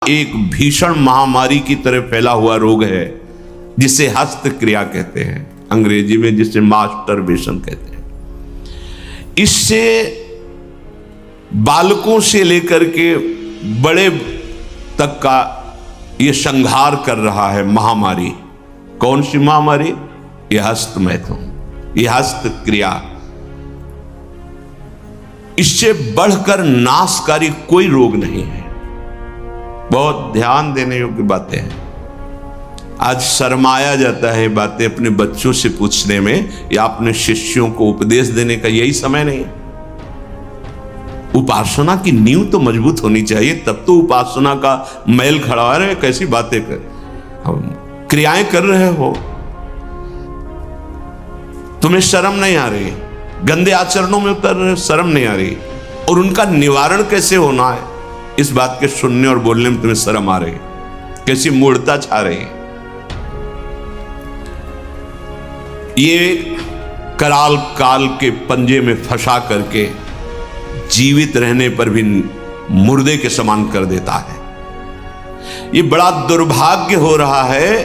एक भीषण महामारी की तरह फैला हुआ रोग है जिसे हस्त क्रिया कहते हैं, अंग्रेजी में जिसे मास्टरबेशन कहते हैं। इससे बालकों से लेकर के बड़े तक का ये संहार कर रहा है महामारी। कौन सी महामारी? ये हस्त मैथुन, ये हस्त क्रिया। इससे बढ़कर नाशकारी कोई रोग नहीं है। बहुत ध्यान देने योग्य बातें हैं। आज शर्माया जाता है बातें अपने बच्चों से पूछने में, या अपने शिष्यों को उपदेश देने का यही समय नहीं। उपासना की नींव तो मजबूत होनी चाहिए, तब तो उपासना का मैल खड़ा है। कैसी बातें कर, हम क्रियाएं कर रहे हो, तुम्हें शर्म नहीं आ रही, गंदे आचरणों में उतर रहे, शर्म नहीं आ रही, और उनका निवारण कैसे होना है इस बात के सुनने और बोलने में तुम्हें शर्म आ रही, कैसी मूढ़ता छा रही है। ये कराल काल के पंजे में फंसा करके जीवित रहने पर भी मुर्दे के समान कर देता है। ये बड़ा दुर्भाग्य हो रहा है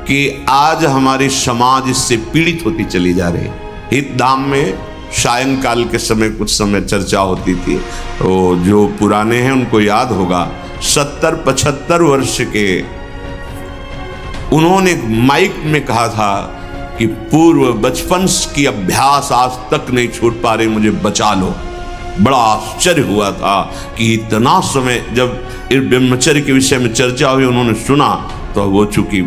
कि आज हमारी समाज इससे पीड़ित होती चली जा रही है। हितधाम में सायंकाल के समय कुछ समय चर्चा होती थी, तो जो पुराने हैं उनको याद होगा, 70-75 वर्ष के उन्होंने माइक में कहा था कि पूर्व बचपन की अभ्यास आज तक नहीं छूट पा रही, मुझे बचा लो। बड़ा आश्चर्य हुआ था कि इतना समय जब इस ब्रह्मचर्य के विषय में चर्चा हुई, उन्होंने सुना तो वो चूंकि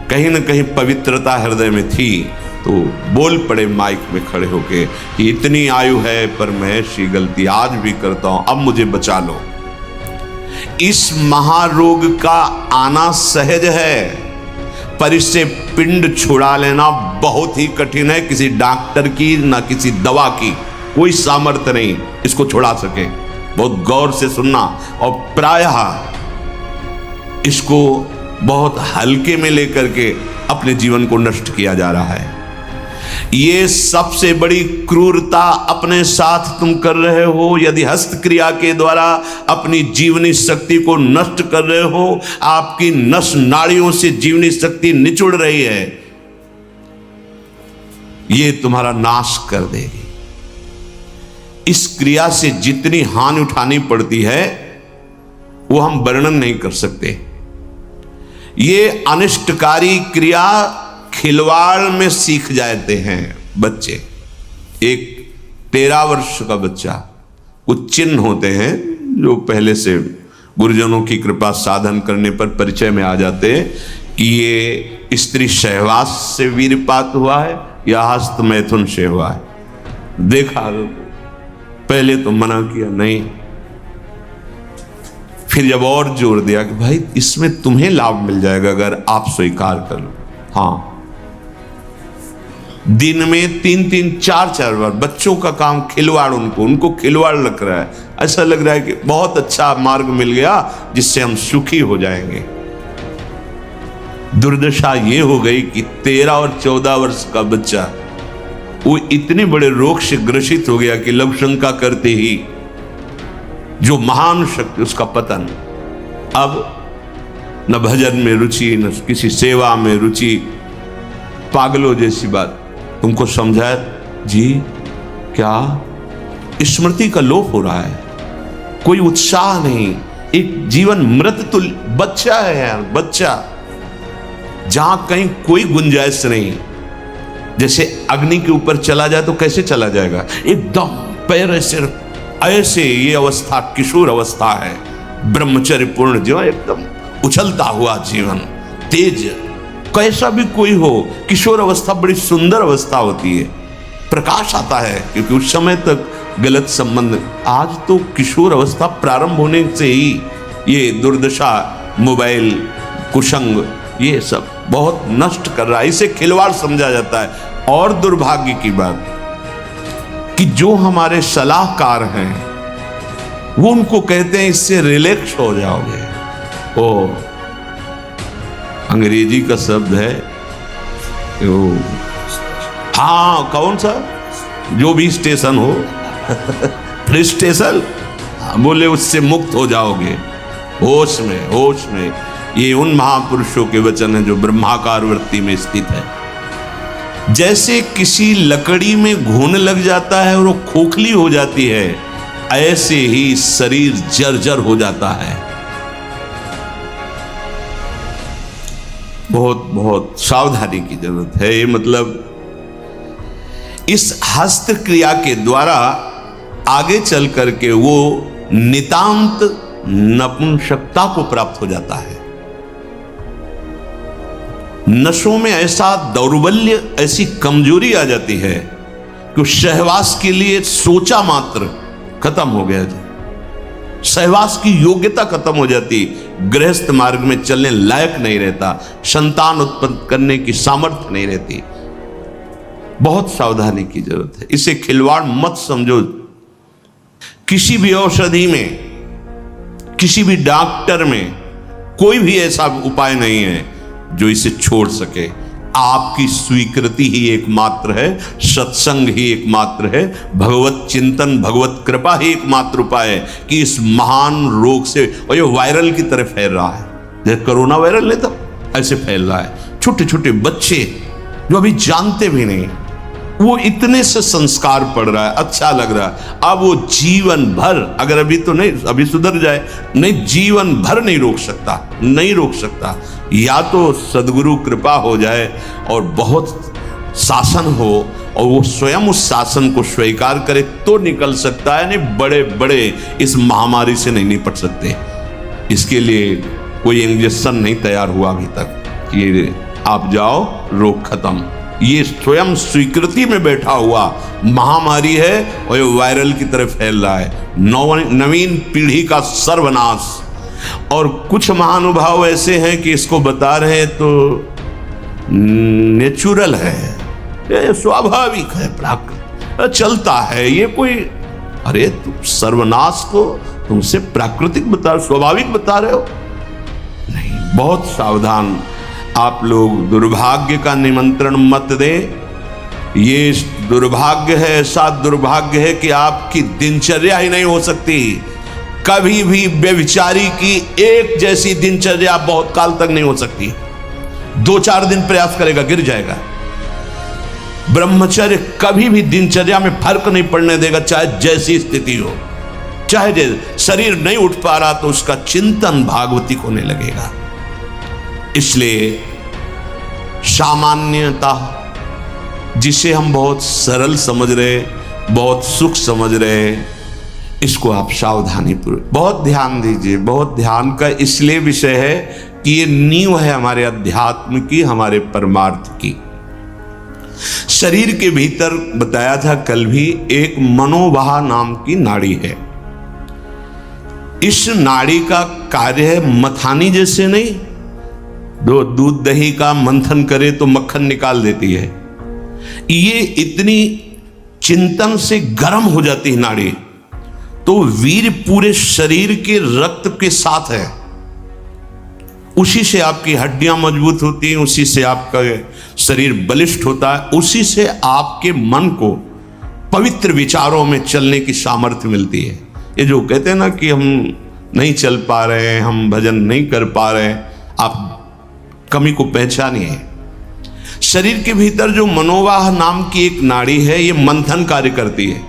कहीं ना कहीं पवित्रता हृदय में थी, तो बोल पड़े माइक में खड़े होके कि इतनी आयु है पर मैं ऐसी गलती आज भी करता हूं, अब मुझे बचा लो। इस महारोग का आना सहज है, पर इससे पिंड छुड़ा लेना बहुत ही कठिन है। किसी डॉक्टर की ना किसी दवा की कोई सामर्थ्य नहीं इसको छुड़ा सके। बहुत गौर से सुनना, और प्रायः इसको बहुत हल्के में लेकर के अपने जीवन को नष्ट किया जा रहा है। ये सबसे बड़ी क्रूरता अपने साथ तुम कर रहे हो। यदि हस्त क्रिया के द्वारा अपनी जीवनी शक्ति को नष्ट कर रहे हो, आपकी नस नाड़ियों से जीवनी शक्ति निचुड़ रही है, ये तुम्हारा नाश कर देगी। इस क्रिया से जितनी हानि उठानी पड़ती है वो हम वर्णन नहीं कर सकते। ये अनिष्टकारी क्रिया खिलवाड़ में सीख जाते हैं बच्चे। एक 13 वर्ष का बच्चा, कुछ चिन्ह होते हैं जो पहले से गुरुजनों की कृपा साधन करने पर परिचय में आ जाते हैं कि ये स्त्री सहवास से वीरपात हुआ है या हस्त मैथुन से हुआ है। देखा, पहले तो मना किया नहीं, फिर जब और जोर दिया कि भाई इसमें तुम्हें लाभ मिल जाएगा अगर आप स्वीकार कर लो। हाँ, दिन में 3-3, 4-4 बार बच्चों का काम खिलवाड़, उनको खिलवाड़ लग रहा है। ऐसा लग रहा है कि बहुत अच्छा मार्ग मिल गया जिससे हम सुखी हो जाएंगे। दुर्दशा ये हो गई कि 13 और 14 वर्ष का बच्चा वो इतने बड़े रोग से ग्रसित हो गया कि लव शंका करते ही जो महान शक्ति, उसका पतन। अब न भजन में रुचि, न किसी सेवा में रुचि, पागलों जैसी बात। तुमको समझाया जी, क्या स्मृति का लोप हो रहा है, कोई उत्साह नहीं, एक जीवन मृत तुल्य बच्चा है यार, बच्चा, जहां कहीं कोई गुंजाइश नहीं। जैसे अग्नि के ऊपर चला जाए तो कैसे चला जाएगा, एकदम पैर ऐसे ये अवस्था किशोर अवस्था है, ब्रह्मचर्य पूर्ण जीवन, एकदम उछलता हुआ जीवन, तेज। कैसा भी कोई हो, किशोर अवस्था बड़ी सुंदर अवस्था होती है, प्रकाश आता है, क्योंकि उस समय तक गलत संबंध। आज तो किशोर अवस्था प्रारंभ होने से ही ये दुर्दशा, मोबाइल, कुसंग, ये सब बहुत नष्ट कर रहा है। इसे खिलवाड़ समझा जाता है। और दुर्भाग्य की बात कि जो हमारे सलाहकार हैं वो उनको कहते हैं इससे रिलैक्स हो जाओगे। ओ, अंग्रेजी का शब्द है वो, हाँ, कौन सा, जो भी स्टेशन हो फ्री स्टेशन, बोले उससे मुक्त हो जाओगे। होश में, होश में। ये उन महापुरुषों के वचन हैं जो ब्रह्माकार वृत्ति में स्थित है। जैसे किसी लकड़ी में घुन लग जाता है और वो खोखली हो जाती है, ऐसे ही शरीर जर्जर हो जाता है। बहुत बहुत सावधानी की जरूरत है। ये मतलब इस हस्त क्रिया के द्वारा आगे चल करके वो नितांत नपुंसकता को प्राप्त हो जाता है। नशों में ऐसा दौर्बल्य, ऐसी कमजोरी आ जाती है कि सहवास के लिए सोचा मात्र खत्म हो गया। सहवास की योग्यता खत्म हो जाती, गृहस्थ मार्ग में चलने लायक नहीं रहता, संतान उत्पन्न करने की सामर्थ्य नहीं रहती। बहुत सावधानी की जरूरत है। इसे खिलवाड़ मत समझो। किसी भी औषधि में, किसी भी डॉक्टर में कोई भी ऐसा उपाय नहीं है जो इसे छोड़ सके। आपकी स्वीकृति ही एकमात्र है, सत्संग ही एकमात्र है, भगवत चिंतन, भगवत कृपा ही एकमात्र उपाय है कि इस महान रोग से, और ये वायरल की तरह फैल रहा है, जैसे कोरोना वायरल नहीं था ऐसे फैल रहा है। छोटे छोटे बच्चे जो अभी जानते भी नहीं, वो इतने से संस्कार पड़ रहा है, अच्छा लग रहा है। अब वो जीवन भर, अगर अभी तो नहीं, अभी सुधर जाए, नहीं जीवन भर नहीं रोक सकता, नहीं रोक सकता। या तो सद्गुरु कृपा हो जाए और बहुत शासन हो और वो स्वयं उस शासन को स्वीकार करे तो निकल सकता है, नहीं बड़े बड़े इस महामारी से नहीं निपट सकते। इसके लिए कोई इंजेक्शन नहीं तैयार हुआ अभी तक कि आप जाओ रोग खत्म। ये स्वयं स्वीकृति में बैठा हुआ महामारी है और ये वायरल की तरफ फैल रहा है। नवीन पीढ़ी का सर्वनाश। और कुछ महानुभाव ऐसे हैं कि इसको बता रहे हैं तो नेचुरल है, ये स्वाभाविक है, प्राकृतिक चलता है, ये कोई, अरे तुम सर्वनाश को तुमसे प्राकृतिक बता, स्वाभाविक बता रहे हो। नहीं, बहुत सावधान। आप लोग दुर्भाग्य का निमंत्रण मत दे। ये दुर्भाग्य है, ऐसा दुर्भाग्य है कि आपकी दिनचर्या ही नहीं हो सकती। कभी भी व्यभिचारी की एक जैसी दिनचर्या बहुत काल तक नहीं हो सकती। 2-4 दिन प्रयास करेगा, गिर जाएगा। ब्रह्मचर्य कभी भी दिनचर्या में फर्क नहीं पड़ने देगा, चाहे जैसी स्थिति हो। चाहे जैसे शरीर नहीं उठ पा रहा तो उसका चिंतन भागवतिक होने लगेगा। इसलिए सामान्यता, जिसे हम बहुत सरल समझ रहे, बहुत सुख समझ रहे, इसको आप सावधानी पूर्वक बहुत ध्यान दीजिए। बहुत ध्यान का इसलिए विषय है कि ये नींव है हमारे अध्यात्म की, हमारे परमार्थ की। शरीर के भीतर बताया था कल भी, एक मनोवाह नाम की नाड़ी है। इस नाड़ी का कार्य है मथानी जैसे नहीं, दो दूध दही का मंथन करे तो मक्खन निकाल देती है, ये इतनी चिंतन से गर्म हो जाती है नाड़ी, तो वीर पूरे शरीर के रक्त के साथ है। उसी से आपकी हड्डियां मजबूत होती हैं, उसी से आपका शरीर बलिष्ठ होता है, उसी से आपके मन को पवित्र विचारों में चलने की सामर्थ्य मिलती है। ये जो कहते हैं ना कि हम नहीं चल पा रहे हैं, हम भजन नहीं कर पा रहे हैं, आप कमी को पहचानिए। शरीर के भीतर जो मनोवाह नाम की एक नाड़ी है, ये मंथन कार्य करती है।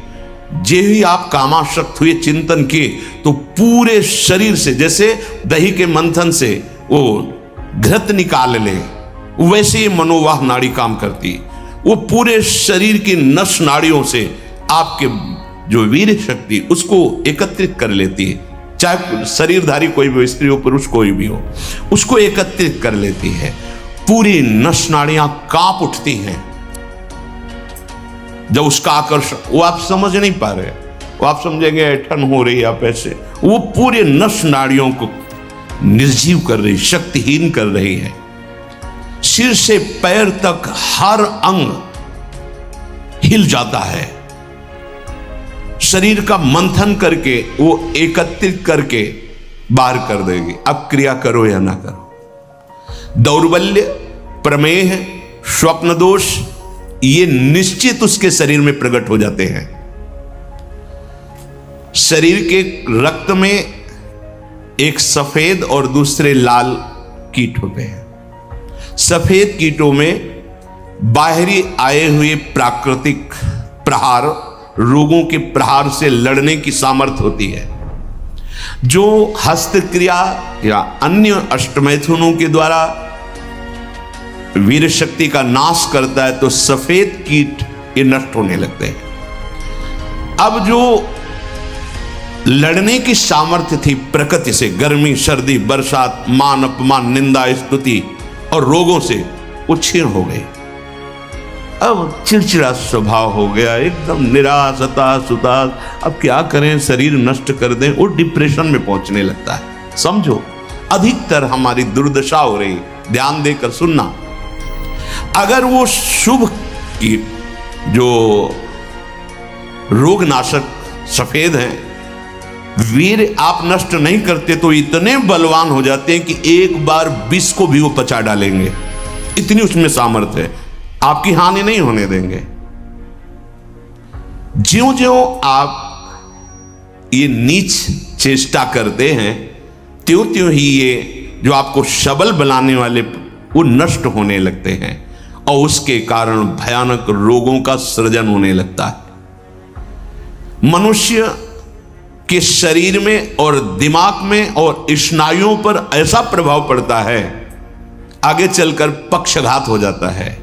जे ही आप कामासक्त हुए चिंतन किए तो पूरे शरीर से, जैसे दही के मंथन से वो घृत निकाल ले, वैसे ही मनोवाह नाड़ी काम करती है। वो पूरे शरीर की नस नाड़ियों से आपके जो वीर शक्ति उसको एकत्रित कर लेती है, चाहे शरीरधारी कोई भी हो, स्त्री हो पुरुष कोई भी हो, उसको एकत्रित कर लेती है। पूरी नस नाड़ियां कांप उठती हैं जब उसका आकर्षण, वो आप समझ नहीं पा रहे, वो आप समझेंगे ऐठन हो रही है आप ऐसे, वो पूरे नस नाड़ियों को निर्जीव कर रही, शक्तिहीन कर रही है। सिर से पैर तक हर अंग हिल जाता है। शरीर का मंथन करके वो एकत्रित करके बाहर कर देगी। अब क्रिया करो या ना करो, दौर्बल्य, प्रमेह, स्वप्न दोष, ये निश्चित उसके शरीर में प्रकट हो जाते हैं। शरीर के रक्त में एक सफेद और दूसरे लाल कीट होते हैं। सफेद कीटों में बाहरी आए हुए प्राकृतिक प्रहार, रोगों के प्रहार से लड़ने की सामर्थ्य होती है। जो हस्तक्रिया या अन्य अष्टमैथुनों के द्वारा वीर शक्ति का नाश करता है तो सफेद कीट ये नष्ट होने लगते हैं। अब जो लड़ने की सामर्थ्य थी प्रकृति से, गर्मी, सर्दी, बरसात, मान अपमान, निंदा, स्तुति और रोगों से, वो क्षीण हो गई। अब चिड़चिड़ा स्वभाव हो गया, एकदम निराश, हताश, उदास। अब क्या करें, शरीर नष्ट कर दें, वो डिप्रेशन में पहुंचने लगता है। समझो, अधिकतर हमारी दुर्दशा हो रही। ध्यान देकर सुनना। अगर वो शुभ कीट जो रोगनाशक सफेद हैं, वीर आप नष्ट नहीं करते तो इतने बलवान हो जाते हैं कि एक बार विष को भी वो पचा डालेंगे। इतनी उसमें सामर्थ्य है, आपकी हानि नहीं होने देंगे। ज्यों ज्यों आप ये नीच चेष्टा करते हैं, त्यों त्यों ही ये जो आपको सबल बनाने वाले वो नष्ट होने लगते हैं और उसके कारण भयानक रोगों का सृजन होने लगता है। मनुष्य के शरीर में और दिमाग में और स्नायुओं पर ऐसा प्रभाव पड़ता है, आगे चलकर पक्षघात हो जाता है,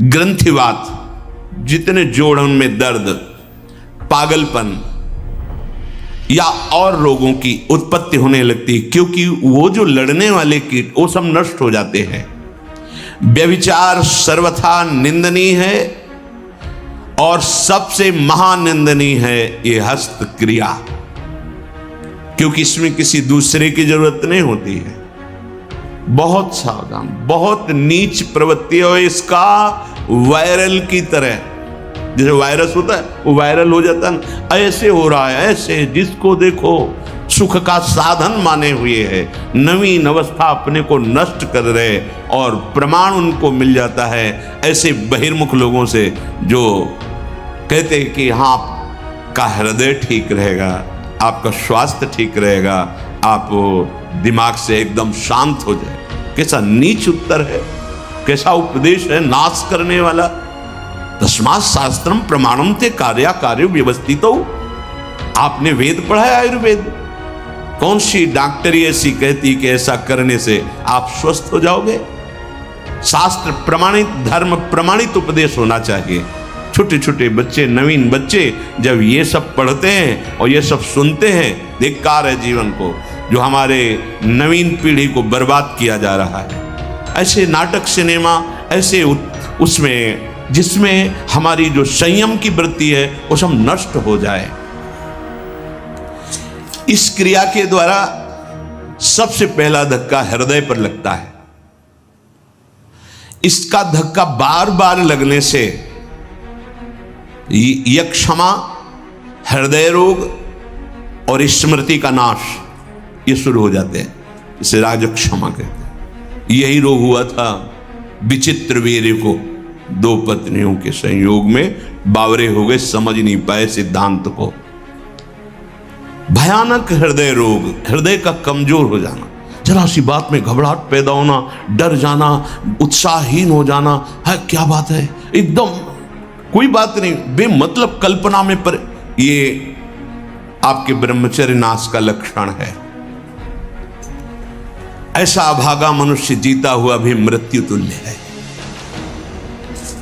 ग्रंथिवात, जितने जोड़ों में दर्द, पागलपन या और रोगों की उत्पत्ति होने लगती है, क्योंकि वो जो लड़ने वाले कीट वो सब नष्ट हो जाते हैं। व्यभिचार सर्वथा निंदनीय है और सबसे महानिंदनीय है ये हस्तक्रिया, क्योंकि इसमें किसी दूसरे की जरूरत नहीं होती है। बहुत सावधान, बहुत नीच प्रवृत्ति है इसका। वायरल की तरह, जैसे वायरस होता है वो वायरल हो जाता है, ऐसे हो रहा है, ऐसे जिसको देखो सुख का साधन माने हुए है, नवीन अवस्था अपने को नष्ट कर रहे और प्रमाण उनको मिल जाता है ऐसे बहिर्मुख लोगों से जो कहते हैं कि हाँ, आपका हृदय ठीक रहेगा, आपका स्वास्थ्य ठीक रहेगा, आप दिमाग से एकदम शांत हो जाए। कैसा नीच उत्तर है, कैसा उपदेश है, नाश करने वाला। तस्मात् शास्त्रम प्रमाणम ते कार्या कार्य व्यवस्थितो। आपने वेद पढ़ा है, आयुर्वेद। कौन सी डॉक्टरी ऐसी कहती कि ऐसा करने से आप स्वस्थ हो जाओगे? शास्त्र प्रमाणित, धर्म प्रमाणित उपदेश होना चाहिए। छोटे छोटे बच्चे, नवीन बच्चे जब ये सब पढ़ते हैं और ये सब सुनते हैं, धिक्कार है जीवन को, जो हमारे नवीन पीढ़ी को बर्बाद किया जा रहा है। ऐसे नाटक, सिनेमा, ऐसे उसमें जिसमें हमारी जो संयम की वृत्ति है वो सब नष्ट हो जाए। इस क्रिया के द्वारा सबसे पहला धक्का हृदय पर लगता है। इसका धक्का बार बार लगने से यक्षमा, हृदय रोग और स्मृति का नाश ये शुरू हो जाते हैं। इसे राजक्षमा कहते हैं। यही रोग हुआ था विचित्र वीर को। 2 पत्नियों के संयोग में बावरे हो गए, समझ नहीं पाए सिद्धांत को। भयानक हृदय रोग, हृदय का कमजोर हो जाना, जरा सी बात में घबराहट पैदा होना, डर जाना, उत्साहहीन हो जाना, है क्या बात है, एकदम कोई बात नहीं, बेमतलब कल्पना में, पर ये आपके ब्रह्मचर्य नाश का लक्षण है। ऐसा अभागा मनुष्य जीता हुआ भी मृत्यु तुल्य है।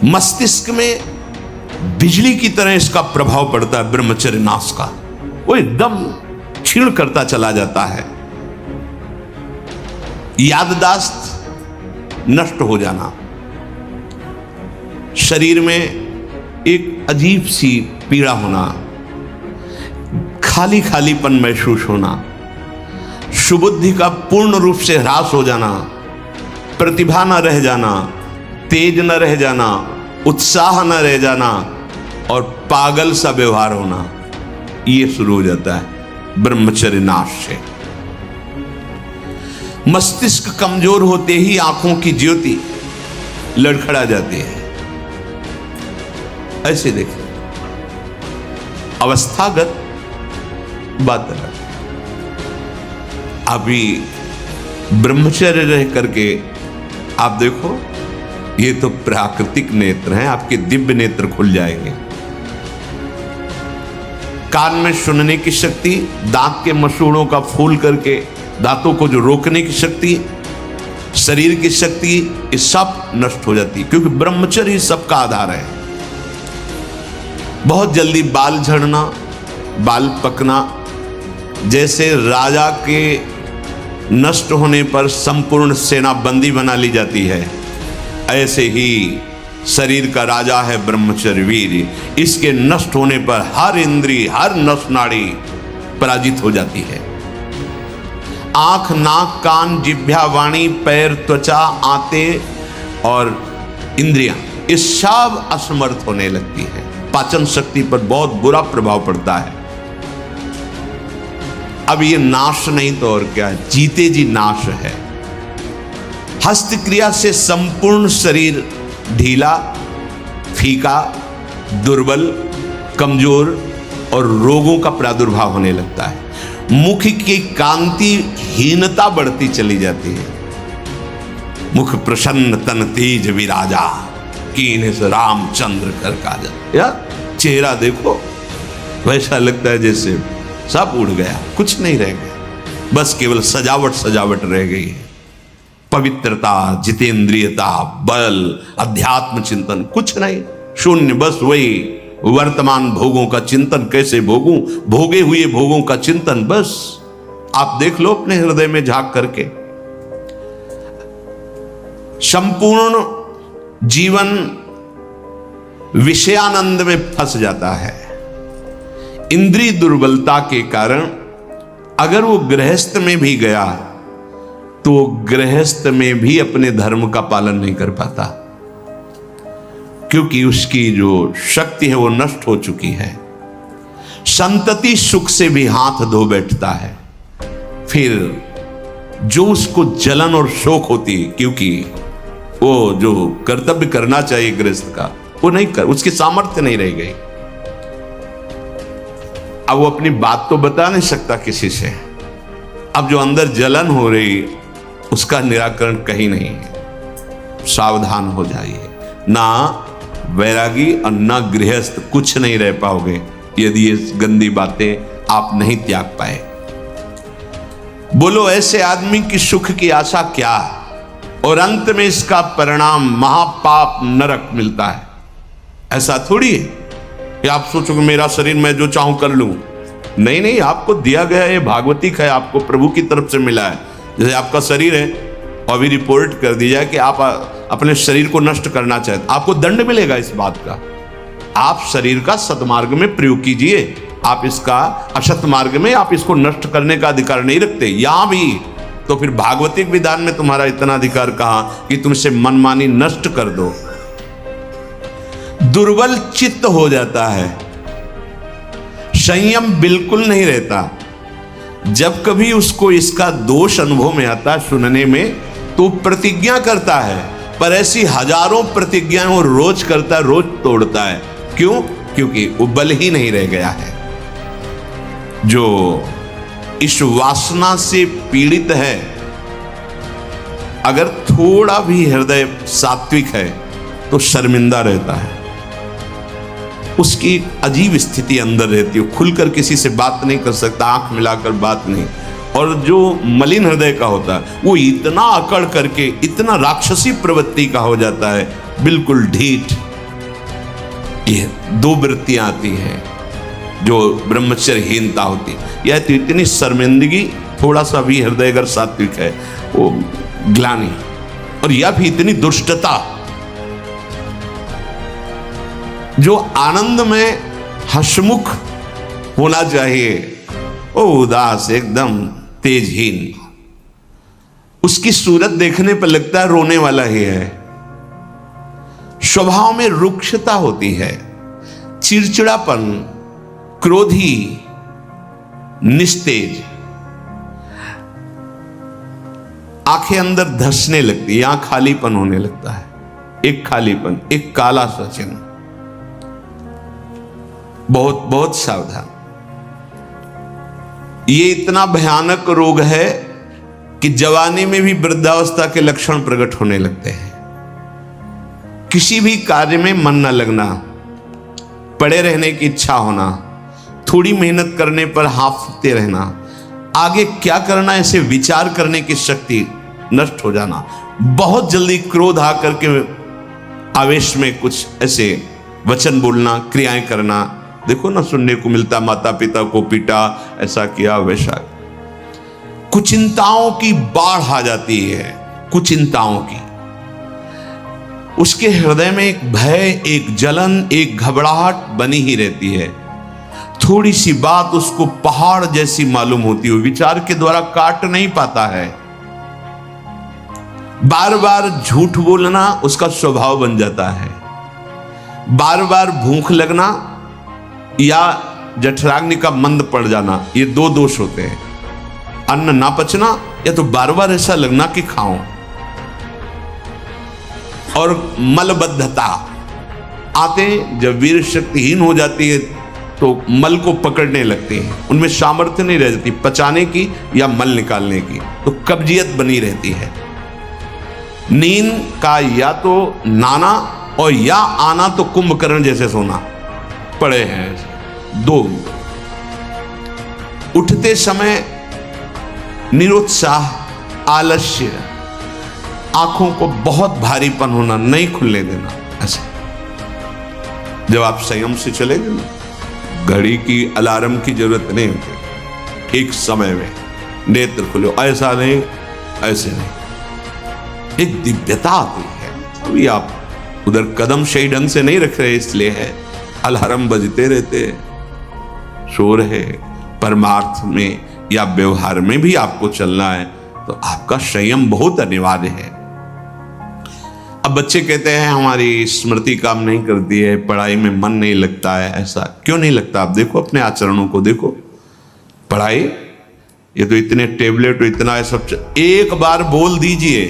मस्तिष्क में बिजली की तरह इसका प्रभाव पड़ता है ब्रह्मचर्य नाश का। वो एकदम क्षीण करता चला जाता है। याददाश्त नष्ट हो जाना, शरीर में एक अजीब सी पीड़ा होना, खाली खालीपन महसूस होना, सुबुद्धि का पूर्ण रूप से ह्रास हो जाना, प्रतिभा न रह जाना, तेज न रह जाना, उत्साह न रह जाना और पागल सा व्यवहार होना, ये शुरू हो जाता है ब्रह्मचर्य नाश से। मस्तिष्क कमजोर होते ही आंखों की ज्योति लड़खड़ा जाती है। ऐसे देखिए, अवस्थागत बात है। अभी ब्रह्मचर्य रह करके आप देखो, ये तो प्राकृतिक नेत्र हैं, आपके दिव्य नेत्र खुल जाएंगे। कान में सुनने की शक्ति, दांत के मसूड़ों का फूल करके दांतों को जो रोकने की शक्ति, शरीर की शक्ति, ये सब नष्ट हो जाती है, क्योंकि ब्रह्मचर्य सबका आधार है। बहुत जल्दी बाल झड़ना, बाल पकना, जैसे राजा के नष्ट होने पर संपूर्ण सेना बंदी बना ली जाती है, ऐसे ही शरीर का राजा है ब्रह्मचर्य वीर। इसके नष्ट होने पर हर इंद्रिय, हर नस नाड़ी पराजित हो जाती है। आंख, नाक, कान, जिह्वा, वाणी, पैर, त्वचा, आंतें और इंद्रियां, ये सब असमर्थ होने लगती है। पाचन शक्ति पर बहुत बुरा प्रभाव पड़ता है। अब ये नाश नहीं तो और क्या, जीते जी नाश है। हस्त क्रिया से संपूर्ण शरीर ढीला, फीका, दुर्बल, कमजोर और रोगों का प्रादुर्भाव होने लगता है। मुख की कांति हीनता बढ़ती चली जाती है। मुख प्रसन्न तन तेज विराजा, कीन्ह से रामचंद्र कर काजा। यार चेहरा देखो, वैसा लगता है जैसे सब उड़ गया, कुछ नहीं रह गया, बस केवल सजावट सजावट रह गई है। पवित्रता, जितेंद्रियता, बल, अध्यात्म चिंतन कुछ नहीं, शून्य। बस वही वर्तमान भोगों का चिंतन, कैसे भोगूं, भोगे हुए भोगों का चिंतन। बस आप देख लो अपने हृदय में झांक करके। संपूर्ण जीवन विषयानंद में फंस जाता है। इंद्रिय दुर्बलता के कारण अगर वो गृहस्थ में भी गया तो गृहस्थ में भी अपने धर्म का पालन नहीं कर पाता, क्योंकि उसकी जो शक्ति है वो नष्ट हो चुकी है। संतति सुख से भी हाथ धो बैठता है। फिर जो उसको जलन और शोक होती, क्योंकि वो जो कर्तव्य करना चाहिए गृहस्थ का वो नहीं कर, उसकी सामर्थ्य नहीं रह गई। अब वो अपनी बात तो बता नहीं सकता किसी से। अब जो अंदर जलन हो रही उसका निराकरण कहीं नहीं है। सावधान हो जाइए, ना वैरागी और ना गृहस्थ कुछ नहीं रह पाओगे यदि ये गंदी बातें आप नहीं त्याग पाए। बोलो ऐसे आदमी की सुख की आशा क्या, और अंत में इसका परिणाम महापाप नरक मिलता है। ऐसा थोड़ी है कि आप सोचो कि मेरा शरीर मैं जो चाहूं कर लूं। नहीं नहीं, आपको दिया गया ये भागवतिक है, आपको प्रभु की तरफ से मिला है। जैसे आपका शरीर है और अभी रिपोर्ट कर दी जाए कि आप अपने शरीर को नष्ट करना चाहते, आपको दंड मिलेगा इस बात का। आप शरीर का सतमार्ग में प्रयोग कीजिए, आप इसका असत मार्ग में आप इसको नष्ट करने का अधिकार नहीं रखते। यहां भी तो फिर भागवतिक विधान में तुम्हारा इतना अधिकार कहां कि तुमसे मनमानी नष्ट कर दो। दुर्बल चित्त हो जाता है, संयम बिल्कुल नहीं रहता। जब कभी उसको इसका दोष अनुभव में आता है सुनने में, तो प्रतिज्ञा करता है, पर ऐसी हजारों प्रतिज्ञाएं वो रोज करता है, रोज तोड़ता है। क्यों? क्योंकि वो बल ही नहीं रह गया है। जो इस वासना से पीड़ित है, अगर थोड़ा भी हृदय सात्विक है तो शर्मिंदा रहता है। उसकी अजीब स्थिति अंदर रहती है, खुलकर किसी से बात नहीं कर सकता, आंख मिलाकर बात नहीं। और जो मलिन हृदय का होता है वो इतना अकड़ करके इतना राक्षसी प्रवृत्ति का हो जाता है, बिल्कुल ढीठ। ये दो वृत्तियां आती हैं जो ब्रह्मचर्यहीनता होती है। यह तो इतनी शर्मिंदगी, थोड़ा सा भी हृदय अगर सात्विक है वो ग्लानि, और यह भी इतनी दुष्टता। जो आनंद में हसमुख होना चाहिए वो उदास, एकदम तेजहीन। उसकी सूरत देखने पर लगता है रोने वाला ही है। स्वभाव में रुक्षता होती है, चिड़चिड़ापन, क्रोधी, निस्तेज, आंखें अंदर धंसने लगती, यहां खालीपन होने लगता है, एक खालीपन, एक काला सा चिन्ह। बहुत बहुत सावधान। ये इतना भयानक रोग है कि जवानी में भी वृद्धावस्था के लक्षण प्रकट होने लगते हैं। किसी भी कार्य में मन न लगना, पड़े रहने की इच्छा होना, थोड़ी मेहनत करने पर हांफते रहना, आगे क्या करना ऐसे विचार करने की शक्ति नष्ट हो जाना, बहुत जल्दी क्रोध आकर के आवेश में कुछ ऐसे वचन बोलना, क्रियाएं करना। देखो ना, सुनने को मिलता, माता पिता को पीटा, ऐसा किया, वैसा। कुचिंताओं की बाढ़ आ जाती है, कुचिंताओं की। उसके हृदय में एक भय, एक जलन, एक घबराहट बनी ही रहती है। थोड़ी सी बात उसको पहाड़ जैसी मालूम होती है, विचार के द्वारा काट नहीं पाता है। बार बार झूठ बोलना उसका स्वभाव बन जाता है। बार बार भूख लगना या जठराग्नि का मंद पड़ जाना, ये दो दोष होते हैं। अन्न ना पचना या तो बार बार ऐसा लगना कि खाऊं। और मलबद्धता आते, जब वीर शक्तिहीन हो जाती है तो मल को पकड़ने लगते हैं, उनमें सामर्थ्य नहीं रह जाती पचाने की या मल निकालने की, तो कब्जियत बनी रहती है। नींद का या तो नाना और या आना तो कुंभकर्ण जैसे सोना पड़े हैं। दो, उठते समय निरुत्साह, आलस्य, आंखों को बहुत भारीपन होना, नहीं खुलने देना। ऐसा जब आप संयम से चलेंगे ना, घड़ी की अलार्म की जरूरत नहीं होती, एक समय में नेत्र खुलो, ऐसा नहीं, ऐसे नहीं, एक दिव्यता आती है। अभी आप उधर कदम सही ढंग से नहीं रख रहे, इसलिए है अलार्म बजते रहते, सो रहे। परमार्थ में या व्यवहार में भी आपको चलना है तो आपका संयम बहुत अनिवार्य है। अब बच्चे कहते हैं हमारी स्मृति काम नहीं करती है, पढ़ाई में मन नहीं लगता है। ऐसा क्यों नहीं लगता? आप देखो अपने आचरणों को देखो। पढ़ाई, ये तो इतने टेबलेट, इतना है सब, एक बार बोल दीजिए,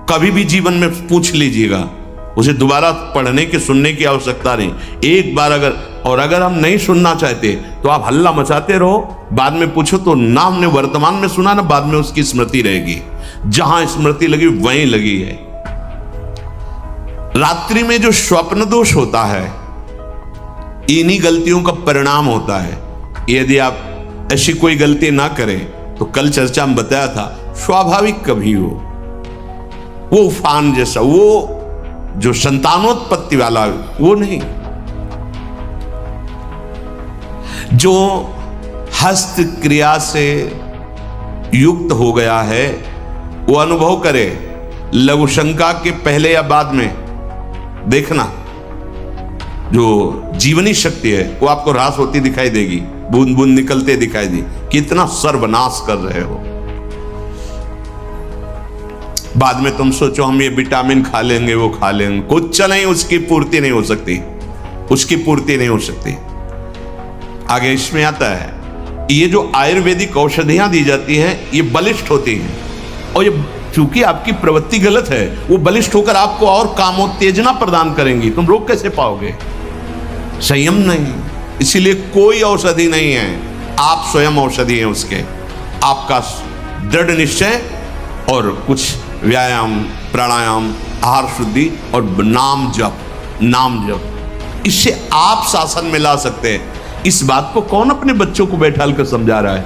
कभी भी जीवन में पूछ लीजिएगा, उसे दोबारा पढ़ने की सुनने की आवश्यकता नहीं। एक बार अगर हम नहीं सुनना चाहते तो आप हल्ला मचाते रहो, बाद में पूछो तो ना हमने वर्तमान में सुना ना, बाद में उसकी स्मृति रहेगी। जहां स्मृति लगी वहीं लगी है। रात्रि में जो स्वप्न दोष होता है, इन्हीं गलतियों का परिणाम होता है। यदि आप ऐसी कोई गलती ना करें तो कल चर्चा में बताया था, स्वाभाविक कभी हो, वो उफान जैसा, वो जो संतानोत्पत्ति वाला, वो नहीं। जो हस्त क्रिया से युक्त हो गया है वो अनुभव करे, लघु शंका के पहले या बाद में देखना, जो जीवनी शक्ति है वो आपको ह्रास होती दिखाई देगी, बूंद बूंद निकलते दिखाई दी, कितना सर्वनाश कर रहे हो। बाद में तुम सोचो हम ये विटामिन खा लेंगे, वो खा लेंगे, कुछ नहीं, उसकी पूर्ति नहीं हो सकती, उसकी पूर्ति नहीं हो सकती। आगे इसमें आता है, ये जो आयुर्वेदिक औषधियां दी जाती हैं ये बलिष्ठ होती हैं, और ये चूंकि आपकी प्रवृत्ति गलत है, वो बलिष्ठ होकर आपको और कामोत्तेजना प्रदान करेंगी। तुम रोक कैसे पाओगे? संयम नहीं। इसीलिए कोई औषधि नहीं है, आप स्वयं औषधि हैं उसके। आपका दृढ़ निश्चय और कुछ व्यायाम, प्राणायाम, आहार शुद्धि और नाम जप, नाम जप, इससे आप शासन में ला सकते हैं। इस बात को कौन अपने बच्चों को बैठाल कर समझा रहा है?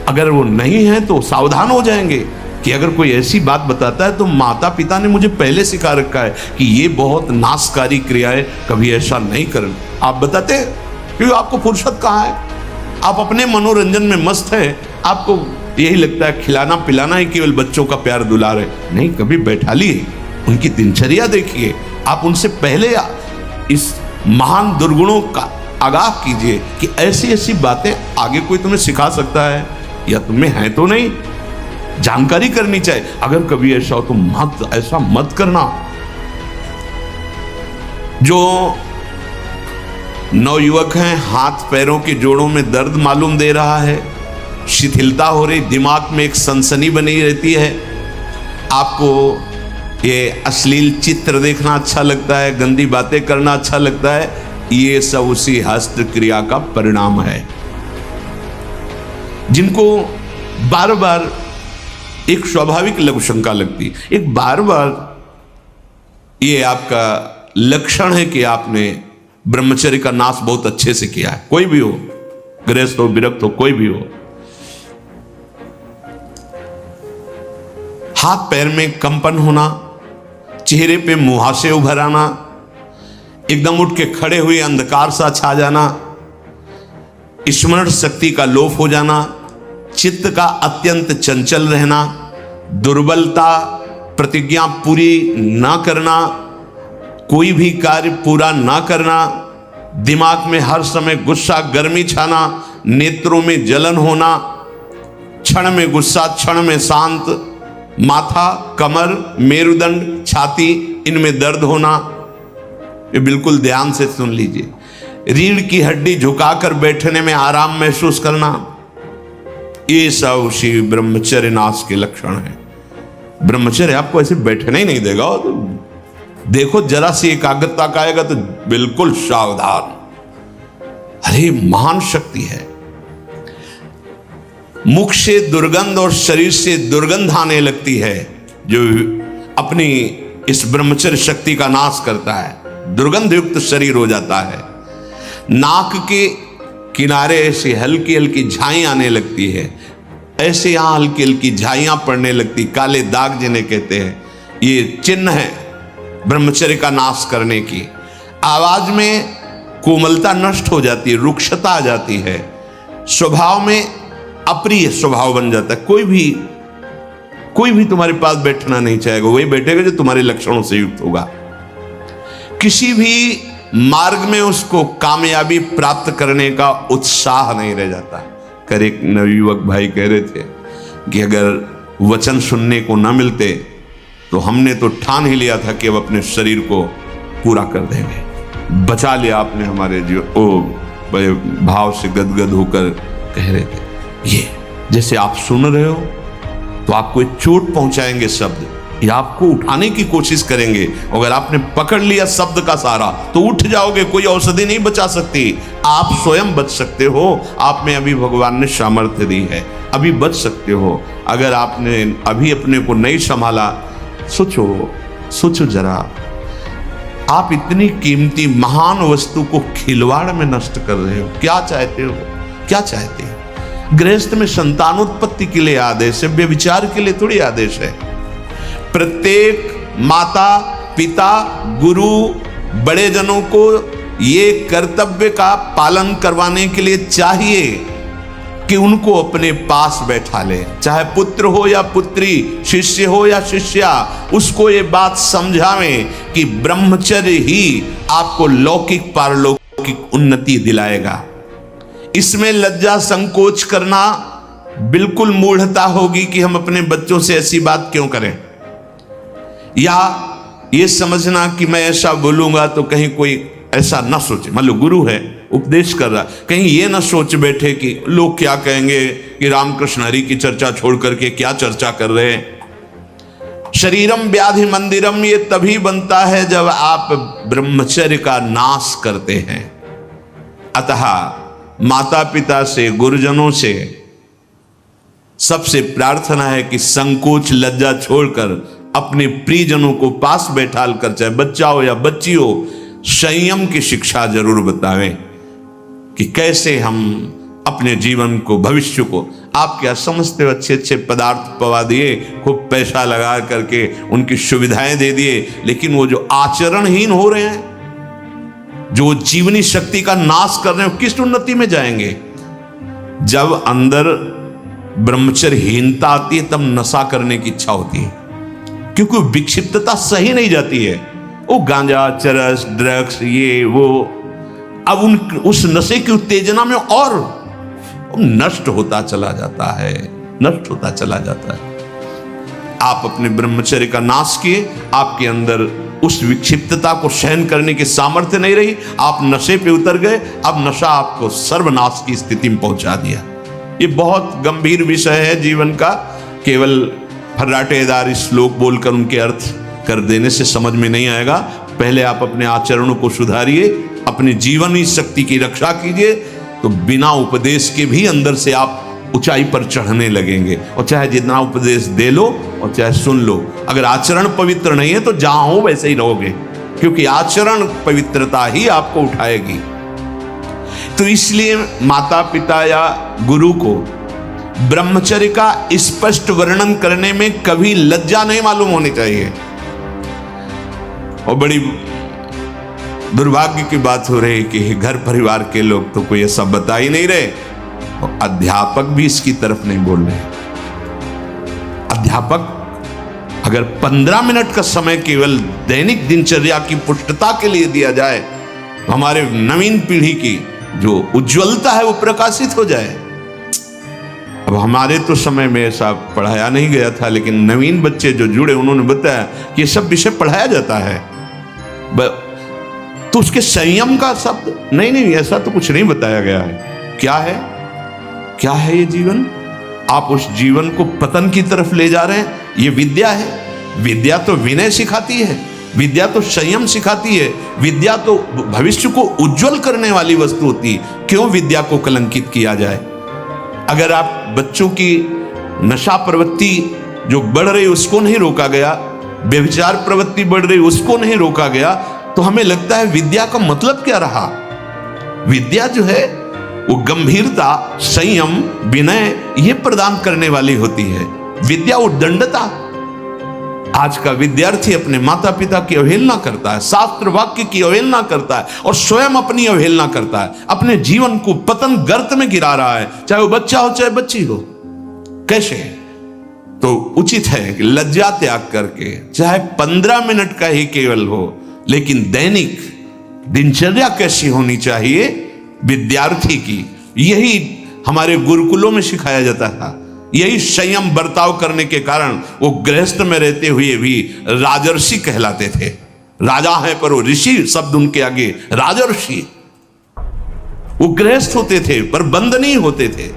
अगर वो नहीं है तो सावधान हो जाएंगे कि अगर कोई ऐसी बात बताता है तो माता पिता ने मुझे पहले सिखा रखा है कि ये बहुत नाशकारी क्रिया है, कभी ऐसा नहीं करना। आप बताते हैं क्योंकि आपको फुर्सत कहाँ है, आप अपने मनोरंजन में मस्त हैं, आपको यही लगता है खिलाना पिलाना ही केवल बच्चों का प्यार दुलार है। नहीं, कभी बैठा लिए, उनकी दिनचर्या देखिए, आप उनसे पहले इस महान दुर्गुणों का आगाह कीजिए कि ऐसी ऐसी बातें आगे कोई तुम्हें सिखा सकता है या तुम्हें है तो नहीं, जानकारी करनी चाहिए। अगर कभी ऐसा हो तो मत, ऐसा मत करना। जो नवयुवक हैं, हाथ पैरों के जोड़ों में दर्द मालूम दे रहा है, शिथिलता हो रही, दिमाग में एक सनसनी बनी रहती है, आपको ये अश्लील चित्र देखना अच्छा लगता है, गंदी बातें करना अच्छा लगता है, ये सब उसी हस्त क्रिया का परिणाम है। जिनको बार बार एक स्वाभाविक लघु शंका लगती, एक बार बार ये आपका लक्षण है कि आपने ब्रह्मचर्य का नाश बहुत अच्छे से किया है। कोई भी हो, गृहस्थ हो, विरक्त हो, कोई भी हो, हाथ पैर में कंपन होना, चेहरे पे मुहासे उभर आना, एकदम उठ के खड़े हुए अंधकार सा छा जाना, स्मरण शक्ति का लोप हो जाना, चित्त का अत्यंत चंचल रहना, दुर्बलता, प्रतिज्ञा पूरी ना करना, कोई भी कार्य पूरा ना करना, दिमाग में हर समय गुस्सा गर्मी छाना, नेत्रों में जलन होना, क्षण में गुस्सा क्षण में शांत, माथा, कमर, मेरुदंड, छाती इनमें दर्द होना। ये बिल्कुल ध्यान से सुन लीजिए। रीढ़ की हड्डी झुकाकर बैठने में आराम महसूस करना, ये सब उसी ब्रह्मचर्य नाश के लक्षण है। ब्रह्मचर्य आपको ऐसे बैठने ही नहीं देगा। तो देखो जरा सी एकाग्रता का आएगा तो बिल्कुल सावधान। अरे महान शक्ति है। मुख से दुर्गंध और शरीर से दुर्गंध आने लगती है जो अपनी इस ब्रह्मचर्य शक्ति का नाश करता है। दुर्गंध युक्त शरीर हो जाता है। नाक के किनारे ऐसी हल्की हल्की झाई आने लगती है, ऐसे यहां हल्की हल्की झाइयां पड़ने लगती, काले दाग जिन्हें कहते हैं, ये चिन्ह है ब्रह्मचर्य का नाश करने की। आवाज में कोमलता नष्ट हो जाती है, रुक्षता आ जाती है, स्वभाव में अप्रिय स्वभाव बन जाता है। कोई भी तुम्हारे पास बैठना नहीं चाहेगा, वही बैठेगा जो तुम्हारे लक्षणों से युक्त होगा। किसी भी मार्ग में उसको कामयाबी प्राप्त करने का उत्साह नहीं रह जाता। कर एक नवयुवक भाई कह रहे थे कि अगर वचन सुनने को न मिलते तो हमने तो ठान ही लिया था कि अब अपने शरीर को पूरा कर देंगे। बचा लिया आपने हमारे ओ बड़े भाव से गदगद होकर कह रहे थे। ये जैसे आप सुन रहे हो तो आपको एक चोट पहुंचाएंगे शब्द, या आपको उठाने की कोशिश करेंगे। अगर आपने पकड़ लिया शब्द का सहारा तो उठ जाओगे, कोई औषधि नहीं बचा सकती। आप स्वयं बच सकते हो, आप में अभी भगवान ने सामर्थ्य दी है, अभी बच सकते हो। अगर आपने अभी अपने को नहीं संभाला, सोचो जरा, आप इतनी कीमती महान वस्तु को खिलवाड़ में नष्ट कर रहे हो। क्या चाहते हो? क्या चाहते हो? गृहस्थ में संतानोत्पत्ति के लिए आदेश है, व्यभिचार के लिए थोड़ी आदेश है। प्रत्येक माता पिता गुरु बड़े जनों को ये कर्तव्य का पालन करवाने के लिए चाहिए कि उनको अपने पास बैठा ले, चाहे पुत्र हो या पुत्री, शिष्य हो या शिष्या, उसको ये बात समझावें कि ब्रह्मचर्य ही आपको लौकिक पारलौकिक उन्नति दिलाएगा। इसमें लज्जा संकोच करना बिल्कुल मूढ़ता होगी कि हम अपने बच्चों से ऐसी बात क्यों करें, या ये समझना कि मैं ऐसा बोलूंगा तो कहीं कोई ऐसा ना सोचे। मान लो गुरु है, उपदेश कर रहा, कहीं ये ना सोच बैठे कि लोग क्या कहेंगे कि रामकृष्ण हरि की चर्चा छोड़ करके क्या चर्चा कर रहे हैं। शरीरम व्याधि मंदिरम ये तभी बनता है जब आप ब्रह्मचर्य का नाश करते हैं। अतः माता पिता से, गुरुजनों से सबसे प्रार्थना है कि संकोच लज्जा छोड़कर अपने प्रियजनों को पास बैठाल कर, चाहे बच्चा हो या बच्ची हो, संयम की शिक्षा जरूर बतावें कि कैसे हम अपने जीवन को, भविष्य को, आप क्या समझते हो, अच्छे अच्छे पदार्थ पवा दिए, खूब पैसा लगा करके उनकी सुविधाएं दे दिए, लेकिन वो जो आचरणहीन हो रहे हैं, जो जीवनी शक्ति का नाश कर रहे हैं, किस उन्नति में जाएंगे? जब अंदर ब्रह्मचर्यहीनता आती है तब नशा करने की इच्छा होती है, क्योंकि विक्षिप्तता सही नहीं जाती है। वो गांजा, चरस, ड्रग्स, ये वो, अब उस नशे की उत्तेजना में और नष्ट होता चला जाता है, नष्ट होता चला जाता है। आप अपने ब्रह्मचर्य का नाश किए, आपके अंदर उस विक्षिप्तता को सहन करने की सामर्थ्य नहीं रही, आप नशे पे उतर गए। अब नशा आपको सर्वनाश की स्थिति में पहुंचा दिया। ये बहुत गंभीर विषय है जीवन का। केवल फर्राटेदार श्लोक बोलकर उनके अर्थ कर देने से समझ में नहीं आएगा। पहले आप अपने आचरणों को सुधारिए, अपनी जीवनी शक्ति की रक्षा कीजिए, तो बिना उपदेश के भी अंदर से आप ऊंचाई पर चढ़ने लगेंगे। और चाहे जितना उपदेश दे लो और चाहे सुन लो, अगर आचरण पवित्र नहीं है तो जहां हो वैसे ही रहोगे, क्योंकि आचरण पवित्रता ही आपको उठाएगी। तो इसलिए माता पिता या गुरु को ब्रह्मचर्य का स्पष्ट वर्णन करने में कभी लज्जा नहीं मालूम होनी चाहिए। और बड़ी दुर्भाग्य की बात हो रही है कि घर परिवार के लोग तो कोई ऐसा बता ही नहीं रहे, और अध्यापक भी इसकी तरफ नहीं बोल रहे। अध्यापक अगर 15 मिनट का समय केवल दैनिक दिनचर्या की पुष्टता के लिए दिया जाए तो हमारे नवीन पीढ़ी की जो उज्ज्वलता है वो प्रकाशित हो जाए। अब हमारे तो समय में ऐसा पढ़ाया नहीं गया था, लेकिन नवीन बच्चे जो जुड़े उन्होंने बताया कि ये सब विषय पढ़ाया जाता है, तो उसके संयम का शब्द नहीं, ऐसा तो कुछ नहीं बताया गया है। क्या है ये जीवन? आप उस जीवन को पतन की तरफ ले जा रहे हैं। ये विद्या है। विद्या तो विनय सिखाती है, विद्या तो संयम सिखाती है, विद्या तो भविष्य को उज्जवल करने वाली वस्तु होती है। क्यों विद्या को कलंकित किया जाए? अगर आप बच्चों की नशा प्रवृत्ति जो बढ़ रही उसको नहीं रोका गया, व्यभिचार प्रवृत्ति बढ़ रही उसको नहीं रोका गया, तो हमें लगता है विद्या का मतलब क्या रहा? विद्या जो है वो गंभीरता, संयम, विनय ये प्रदान करने वाली होती है। विद्या उद्दंडता। आज का विद्यार्थी अपने माता पिता की अवहेलना करता है, शास्त्र वाक्य की अवहेलना करता है और स्वयं अपनी अवहेलना करता है। अपने जीवन को पतन गर्त में गिरा रहा है, चाहे वो बच्चा हो चाहे बच्ची हो। कैसे? तो उचित है कि लज्जा त्याग करके, चाहे 15 मिनट का ही केवल हो, लेकिन दैनिक दिनचर्या कैसी होनी चाहिए विद्यार्थी की, यही हमारे गुरुकुलों में सिखाया जाता था। यही संयम बर्ताव करने के कारण वो गृहस्थ में रहते हुए भी राजर्षि कहलाते थे। राजा है पर वो ऋषि शब्द उनके आगे राजर्षि। वो गृहस्थ होते थे पर बंधनीय होते थे।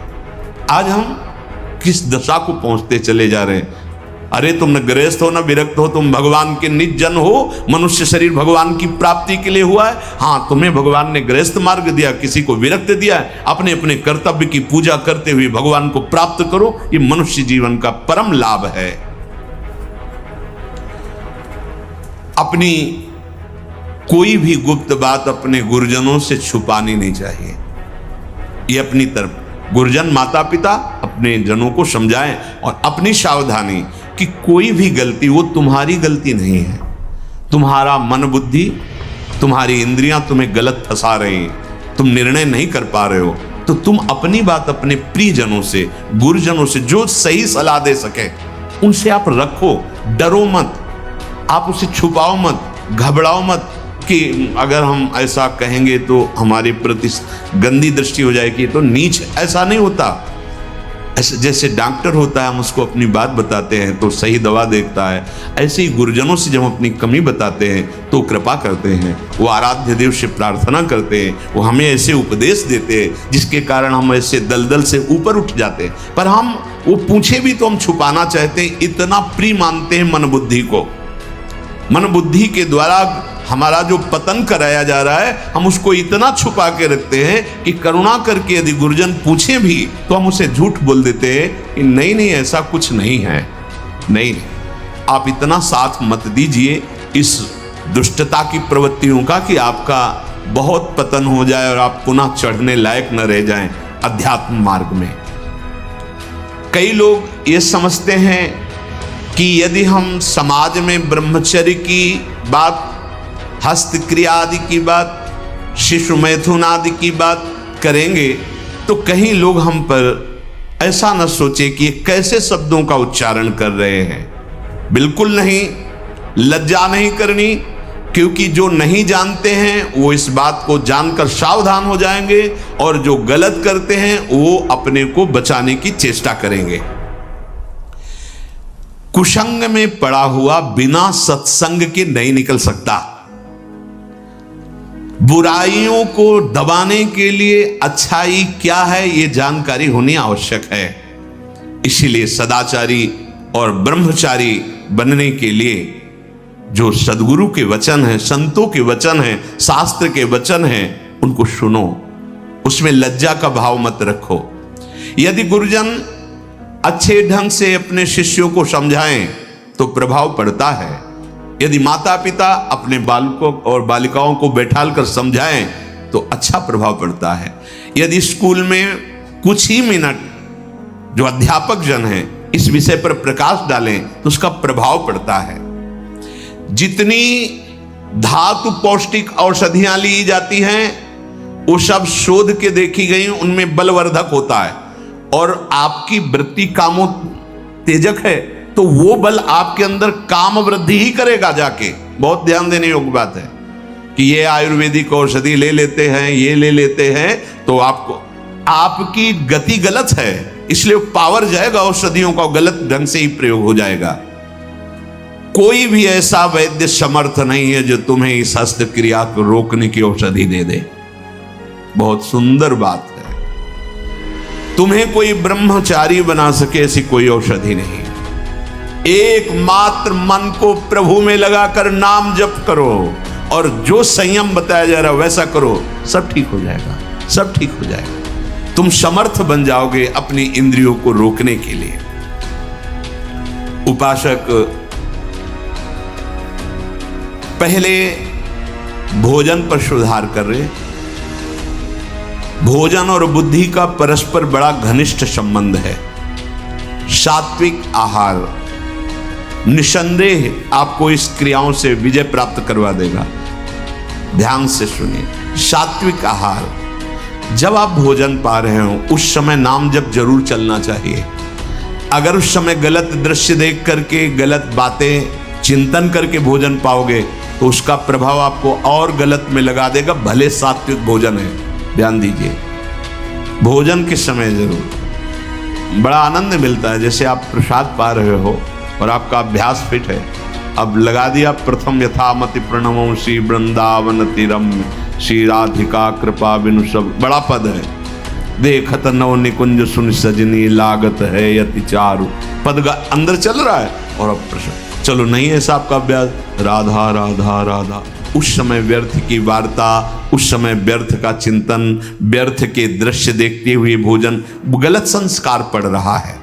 आज हम किस दशा को पहुंचते चले जा रहे हैं? अरे तुम न गृहस्थ हो न विरक्त हो, तुम भगवान के निज जन हो। मनुष्य शरीर भगवान की प्राप्ति के लिए हुआ है। हाँ, तुम्हें भगवान ने गृहस्थ मार्ग दिया, किसी को विरक्त दिया है। अपने अपने कर्तव्य की पूजा करते हुए भगवान को प्राप्त करो। ये मनुष्य जीवन का परम लाभ है। अपनी कोई भी गुप्त बात अपने गुरुजनों से छुपानी नहीं चाहिए। ये अपनी तरफ गुरुजन माता पिता अपने जनों को समझाएं और अपनी सावधानी कि कोई भी गलती वो तुम्हारी गलती नहीं है। तुम्हारा मन बुद्धि, तुम्हारी इंद्रियां तुम्हें गलत फंसा रही हैं, तुम निर्णय नहीं कर पा रहे हो, तो तुम अपनी बात अपने प्रियजनों से, गुरुजनों से जो सही सलाह दे सके उनसे आप रखो। डरो मत, आप उसे छुपाओ मत, घबराओ मत कि अगर हम ऐसा कहेंगे तो हमारे प्रति गंदी दृष्टि हो जाएगी, तो नीच। ऐसा नहीं होता। ऐसे जैसे डॉक्टर होता है, हम उसको अपनी बात बताते हैं तो सही दवा देखता है, ऐसे ही गुरुजनों से जब हम अपनी कमी बताते हैं तो कृपा करते हैं। वो आराध्य देव से प्रार्थना करते हैं, वो हमें ऐसे उपदेश देते हैं जिसके कारण हम ऐसे दलदल से ऊपर उठ जाते हैं। पर हम वो पूछे भी तो हम छुपाना चाहते हैं। इतना प्रिय मानते हैं मन बुद्धि को। मन बुद्धि के द्वारा हमारा जो पतन कराया जा रहा है, हम उसको इतना छुपा के रखते हैं कि करुणा करके यदि गुरुजन पूछे भी तो हम उसे झूठ बोल देते हैं कि नहीं ऐसा कुछ नहीं है। नहीं, आप इतना साथ मत दीजिए इस दुष्टता की प्रवृत्तियों का कि आपका बहुत पतन हो जाए और आप पुनः चढ़ने लायक न रह जाएं अध्यात्म मार्ग में। कई लोग ये समझते हैं कि यदि हम समाज में ब्रह्मचर्य की बात, हस्तक्रिया आदि की बात, शिशु मैथुन आदि की बात करेंगे तो कहीं लोग हम पर ऐसा न सोचे कि ये कैसे शब्दों का उच्चारण कर रहे हैं। बिल्कुल नहीं, लज्जा नहीं करनी, क्योंकि जो नहीं जानते हैं वो इस बात को जानकर सावधान हो जाएंगे और जो गलत करते हैं वो अपने को बचाने की चेष्टा करेंगे। कुसंग में पड़ा हुआ बिना सत्संग के नहीं निकल सकता। बुराइयों को दबाने के लिए अच्छाई क्या है ये जानकारी होनी आवश्यक है। इसीलिए सदाचारी और ब्रह्मचारी बनने के लिए जो सद्गुरु के वचन हैं, संतों के वचन हैं, शास्त्र के वचन हैं, उनको सुनो। उसमें लज्जा का भाव मत रखो। यदि गुरुजन अच्छे ढंग से अपने शिष्यों को समझाएं तो प्रभाव पड़ता है। यदि माता पिता अपने बालकों और बालिकाओं को बैठाल कर समझाएं तो अच्छा प्रभाव पड़ता है। यदि स्कूल में कुछ ही मिनट जो अध्यापक जन हैं इस विषय पर प्रकाश डालें तो उसका प्रभाव पड़ता है। जितनी धातु पौष्टिक औषधियां ली जाती हैं वो सब शोध के देखी गई, उनमें बलवर्धक होता है। और आपकी वृत्ति कामोत्तेजक है तो वो बल आपके अंदर काम वृद्धि ही करेगा जाके। बहुत ध्यान देने योग्य बात है कि ये आयुर्वेदिक औषधि ले लेते हैं, ये ले लेते हैं तो आपकी गति गलत है, इसलिए पावर जाएगा औषधियों का, गलत ढंग से ही प्रयोग हो जाएगा। कोई भी ऐसा वैद्य समर्थ नहीं है जो तुम्हें इस हस्तक्रिया को रोकने की औषधि दे दे। बहुत सुंदर बात है। तुम्हें कोई ब्रह्मचारी बना सके ऐसी कोई औषधि नहीं। एकमात्र मन को प्रभु में लगाकर नाम जप करो और जो संयम बताया जा रहा है वैसा करो, सब ठीक हो जाएगा, सब ठीक हो जाएगा। तुम समर्थ बन जाओगे अपनी इंद्रियों को रोकने के लिए। उपासक पहले भोजन पर सुधार कर रहे। भोजन और बुद्धि का परस्पर बड़ा घनिष्ठ संबंध है। सात्विक आहार निसंदेह आपको इस क्रियाओं से विजय प्राप्त करवा देगा। ध्यान से सुनिए, सात्विक आहार, जब आप भोजन पा रहे हो उस समय नाम जप जरूर चलना चाहिए। अगर उस समय गलत दृश्य देख करके, गलत बातें चिंतन करके भोजन पाओगे तो उसका प्रभाव आपको और गलत में लगा देगा, भले सात्विक भोजन है। ध्यान दीजिए, भोजन के समय जरूर बड़ा आनंद मिलता है। जैसे आप प्रसाद पा रहे हो और आपका अभ्यास फिट है, अब लगा दिया प्रथम यथामति प्रणमो श्री वृंदावन तीरम श्री राधिका कृपा बिनु सब, बड़ा पद है। देखत नव निकुंज सुन सजनी लागत है यति चारु, पद अंदर चल रहा है और अब प्रसाद। चलो नहीं ऐसा आपका अभ्यास, राधा राधा राधा, उस समय व्यर्थ की वार्ता, उस समय व्यर्थ का चिंतन, व्यर्थ के दृश्य देखते हुए भोजन, गलत संस्कार पड़ रहा है।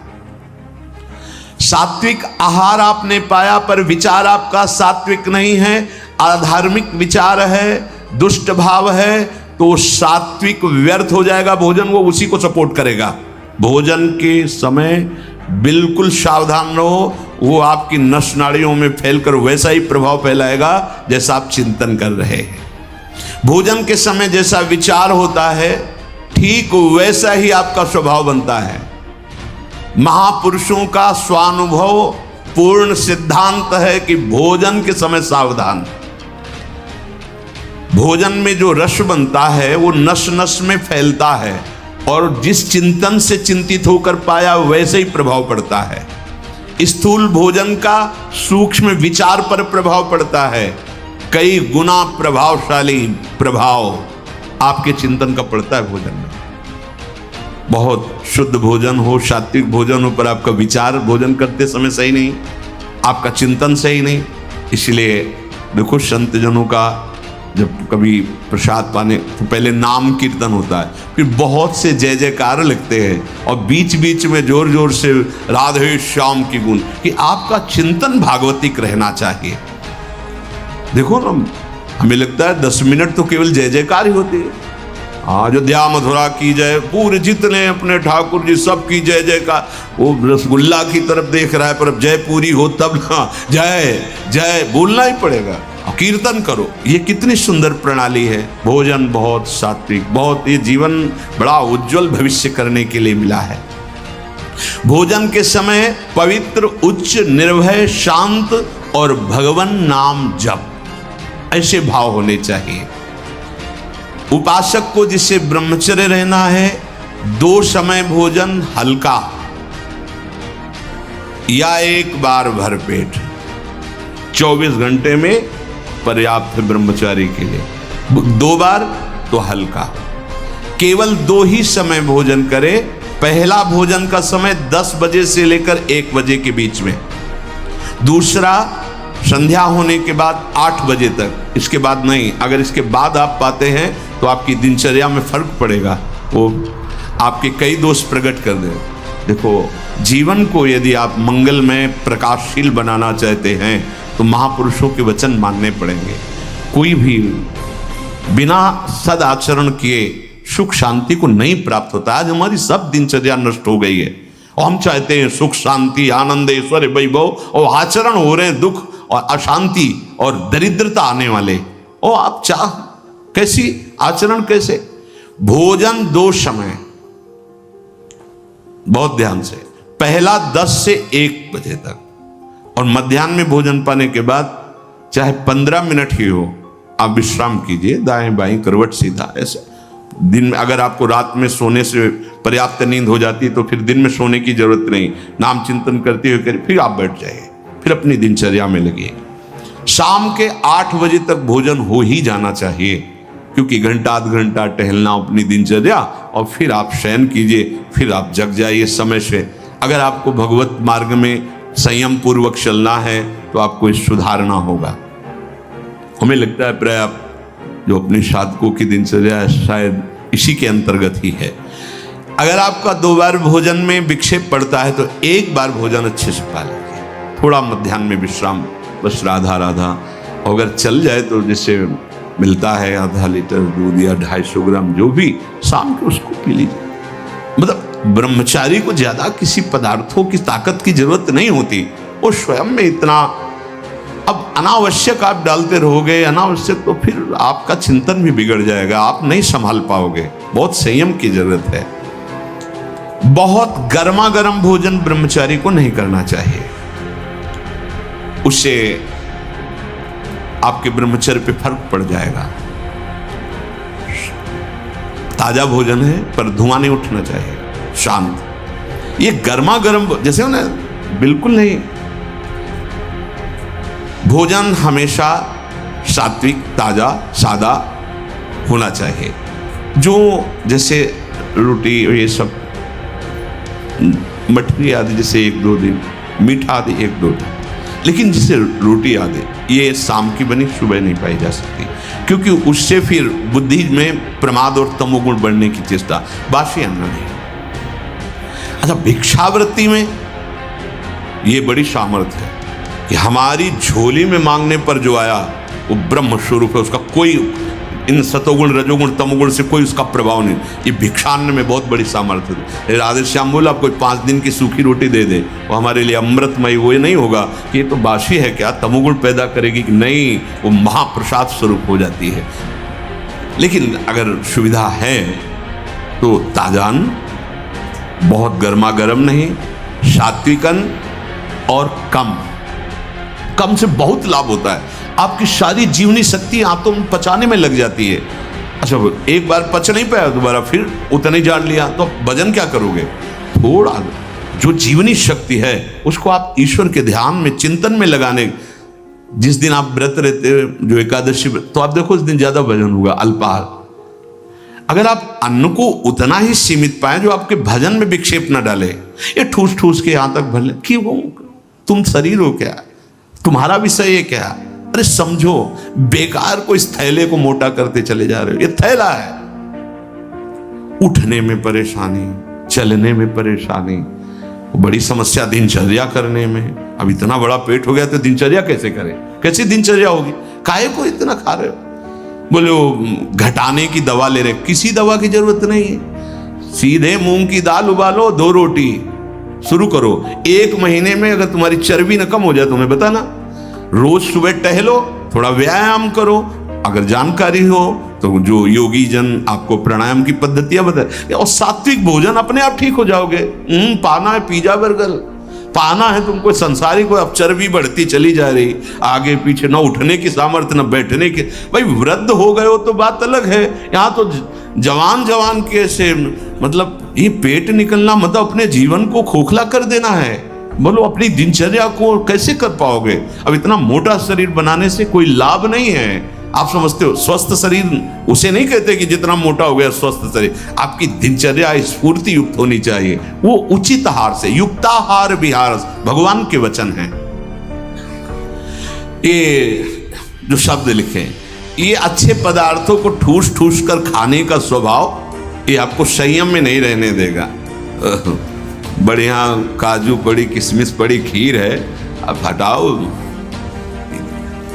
सात्विक आहार आपने पाया पर विचार आपका सात्विक नहीं है, अधार्मिक विचार है, दुष्ट भाव है, तो सात्विक व्यर्थ हो जाएगा भोजन, वो उसी को सपोर्ट करेगा। भोजन के समय बिल्कुल सावधान रहो, वो आपकी नस नाड़ियों में फैलकर वैसा ही प्रभाव फैलाएगा जैसा आप चिंतन कर रहे हैं। भोजन के समय जैसा विचार होता है ठीक वैसा ही आपका स्वभाव बनता है। महापुरुषों का स्वानुभव पूर्ण सिद्धांत है कि भोजन के समय सावधान। भोजन में जो रस बनता है वो नस नस में फैलता है और जिस चिंतन से चिंतित होकर पाया वैसे ही प्रभाव पड़ता है। स्थूल भोजन का सूक्ष्म विचार पर प्रभाव पड़ता है, कई गुना प्रभावशाली प्रभाव आपके चिंतन का पड़ता है भोजन में। बहुत शुद्ध भोजन हो, सात्विक भोजन हो, पर आपका विचार भोजन करते समय सही नहीं, आपका चिंतन सही नहीं। इसलिए देखो संत जनों का जब कभी प्रसाद पाने तो पहले नाम कीर्तन होता है, फिर बहुत से जय जयकार लगते हैं और बीच बीच में जोर जोर से राधे श्याम की गुण, कि आपका चिंतन भागवतिक रहना चाहिए। देखो ना, हमें लगता है 10 मिनट तो केवल जय जयकार ही होती है। अयोध्या मथुरा की जय, पूरे जितने अपने ठाकुर जी सब की जय जयकार। वो रसगुल्ला की तरफ देख रहा है पर अब जय पूरी हो तब ना जय जय बोलना ही पड़ेगा, कीर्तन करो। ये कितनी सुंदर प्रणाली है। भोजन बहुत सात्विक, बहुत, ये जीवन बड़ा उज्जवल भविष्य करने के लिए मिला है। भोजन के समय पवित्र, उच्च, निर्भय, शांत और भगवान नाम जप, ऐसे भाव होने चाहिए। उपासक को जिसे ब्रह्मचर्य रहना है, 2 समय भोजन हल्का या 1 बार भरपेट, 24 घंटे में पर्याप्त है ब्रह्मचारी के लिए। 2 बार तो हल्का, केवल 2 ही समय भोजन करे। पहला भोजन का समय 10 बजे से लेकर 1 बजे के बीच में, दूसरा संध्या होने के बाद 8 बजे तक, इसके बाद नहीं। अगर इसके बाद आप पाते हैं तो आपकी दिनचर्या में फर्क पड़ेगा। वो आपके कई दोष प्रकट कर दे। देखो, जीवन को यदि आप मंगलमय प्रकाशशील बनाना चाहते हैं तो महापुरुषों के वचन मानने पड़ेंगे। कोई भी बिना सदाचरण किए सुख शांति को नहीं प्राप्त होता। आज हमारी सब दिनचर्या नष्ट हो गई है और हम चाहते हैं सुख शांति आनंद ऐश्वर्य वैभव, और आचरण हो रहे हैं दुख और अशांति और दरिद्रता आने वाले। और आप चाह कैसी आचरण, कैसे भोजन 2 समय, बहुत ध्यान से, पहला 10 से 1 बजे तक और मध्याह्न में भोजन पाने के बाद चाहे 15 मिनट ही हो आप विश्राम कीजिए, दाएं बाएं करवट सीधा। ऐसे दिन में अगर आपको रात में सोने से पर्याप्त नींद हो जाती है तो फिर दिन में सोने की जरूरत नहीं, नाम चिंतन करते हुए फिर आप बैठ जाइए, फिर अपनी दिनचर्या में लगिए। शाम के 8 बजे तक भोजन हो ही जाना चाहिए, क्योंकि घंटा आध घंटा टहलना अपनी दिनचर्या, और फिर आप शयन कीजिए, फिर आप जग जाइए समय से। अगर आपको भगवत मार्ग में संयम पूर्वक चलना है तो आपको इस सुधारना होगा। हमें लगता है प्राय आप जो अपनी साधकों की दिनचर्या शायद इसी के अंतर्गत ही है। अगर आपका 2 बार भोजन में विक्षेप पड़ता है तो 1 बार भोजन अच्छे से पा लीजिए, थोड़ा मध्याह्न में विश्राम, बस राधा राधा। अगर चल जाए तो जैसे मिलता है आधा लीटर दूध या 250 ग्राम जो भी, शाम को उसको पी लीजिए। मतलब ब्रह्मचारी को ज्यादा किसी पदार्थों की ताकत की जरूरत नहीं होती, वो स्वयं में इतना। अब अनावश्यक आप डालते रहोगे अनावश्यक, तो फिर आपका चिंतन भी बिगड़ जाएगा, आप नहीं संभाल पाओगे। बहुत संयम की जरूरत है। बहुत गर्मा गर्म भोजन ब्रह्मचारी को नहीं करना चाहिए, उससे आपके ब्रह्मचर्य पे फर्क पड़ जाएगा। ताजा भोजन है पर धुआं नहीं उठना चाहिए, शांत। ये गर्मा गर्म जैसे हो ना, बिल्कुल नहीं। भोजन हमेशा सात्विक, ताजा, सादा होना चाहिए। जो जैसे रोटी ये सब मठरी आदि जैसे 1-2 दिन, मीठा आदि 1-2 दिन, लेकिन जैसे रोटी आदि ये शाम की बनी सुबह नहीं पाई जा सकती, क्योंकि उससे फिर बुद्धि में प्रमाद और तमोगुण बढ़ने की चेष्टा। बासी अन्न नहीं। अच्छा, भिक्षावृत्ति में ये बड़ी सामर्थ्य है कि हमारी झोली में मांगने पर जो आया वो ब्रह्म स्वरूप है, उसका कोई इन सतोगुण रजोगुण तमोगुण से कोई उसका प्रभाव नहीं। ये भिक्षान्न में बहुत बड़ी सामर्थ्य है। राधे श्याम बोला, कोई 5 दिन की सूखी रोटी दे दे वो हमारे लिए अमृतमय, वो नहीं होगा कि ये तो बासी है, क्या तमोगुण पैदा करेगी कि नहीं, वो महाप्रसाद स्वरूप हो जाती है। लेकिन अगर सुविधा है तो ताजान, बहुत गर्मा गर्म नहीं, सात्विकन और कम से बहुत लाभ होता है। आपकी सारी जीवनी शक्ति आत्म पचाने में लग जाती है। अच्छा, एक बार पच नहीं पाया दोबारा फिर उतना ही जान लिया तो भजन क्या करोगे? थोड़ा जो जीवनी शक्ति है उसको आप ईश्वर के ध्यान में, चिंतन में लगाने। जिस दिन आप व्रत रहते हो, जो एकादशी, तो आप देखो उस दिन ज्यादा भजन होगा, अल्पाहार। अगर आप अन्न को उतना ही सीमित पाए जो आपके भजन में विक्षेप न डाले, ये ठूस ठूस के यहां तक भर ले, क्यों? तुम शरीर हो क्या? तुम्हारा विषय है क्या? अरे समझो, बेकार को इस थैले को मोटा करते चले जा रहे हो। ये थैला है। उठने में परेशानी, चलने में परेशानी, बड़ी समस्या दिनचर्या करने में। अब इतना बड़ा पेट हो गया तो दिनचर्या कैसे करें? कैसी दिनचर्या होगी? काहे को इतना खा रहे हो? बोले वो घटाने की दवा ले रहे, किसी दवा की जरूरत नहीं है। सीधे मूंग की दाल उबालो, 2 रोटी शुरू करो। 1 महीने में अगर तुम्हारी चर्बी न कम हो जाए तो मैं बताना। रोज सुबह टहलो, थोड़ा व्यायाम करो। अगर जानकारी हो तो जो योगी जन आपको प्राणायाम की पद्धतियां बताए, और सात्विक भोजन, अपने आप ठीक हो जाओगे। पाना है पिज्जा बर्गर, पाना है तुमको संसारी को। अब चर्बी बढ़ती चली जा रही, आगे पीछे, न उठने की सामर्थ्य न बैठने की। भाई वृद्ध हो गए हो तो बात अलग है, यहाँ तो जवान के से मतलब ये पेट निकलना मतलब अपने जीवन को खोखला कर देना है। बोलो अपनी दिनचर्या को कैसे कर पाओगे? अब इतना मोटा शरीर बनाने से कोई लाभ नहीं है। आप समझते हो, स्वस्थ शरीर उसे नहीं कहते कि जितना मोटा हो गया स्वस्थ शरीर। आपकी दिनचर्या स्फूर्ति युक्त होनी चाहिए, वो उचित आहार से। युक्ताहार विहार भगवान के वचन हैं। ये जो शब्द लिखे, ये अच्छे पदार्थों को ठूस ठूस कर खाने का स्वभाव ये आपको संयम में नहीं रहने देगा। बढ़िया काजू पड़ी, किशमिश पड़ी, खीर है, अब हटाओ।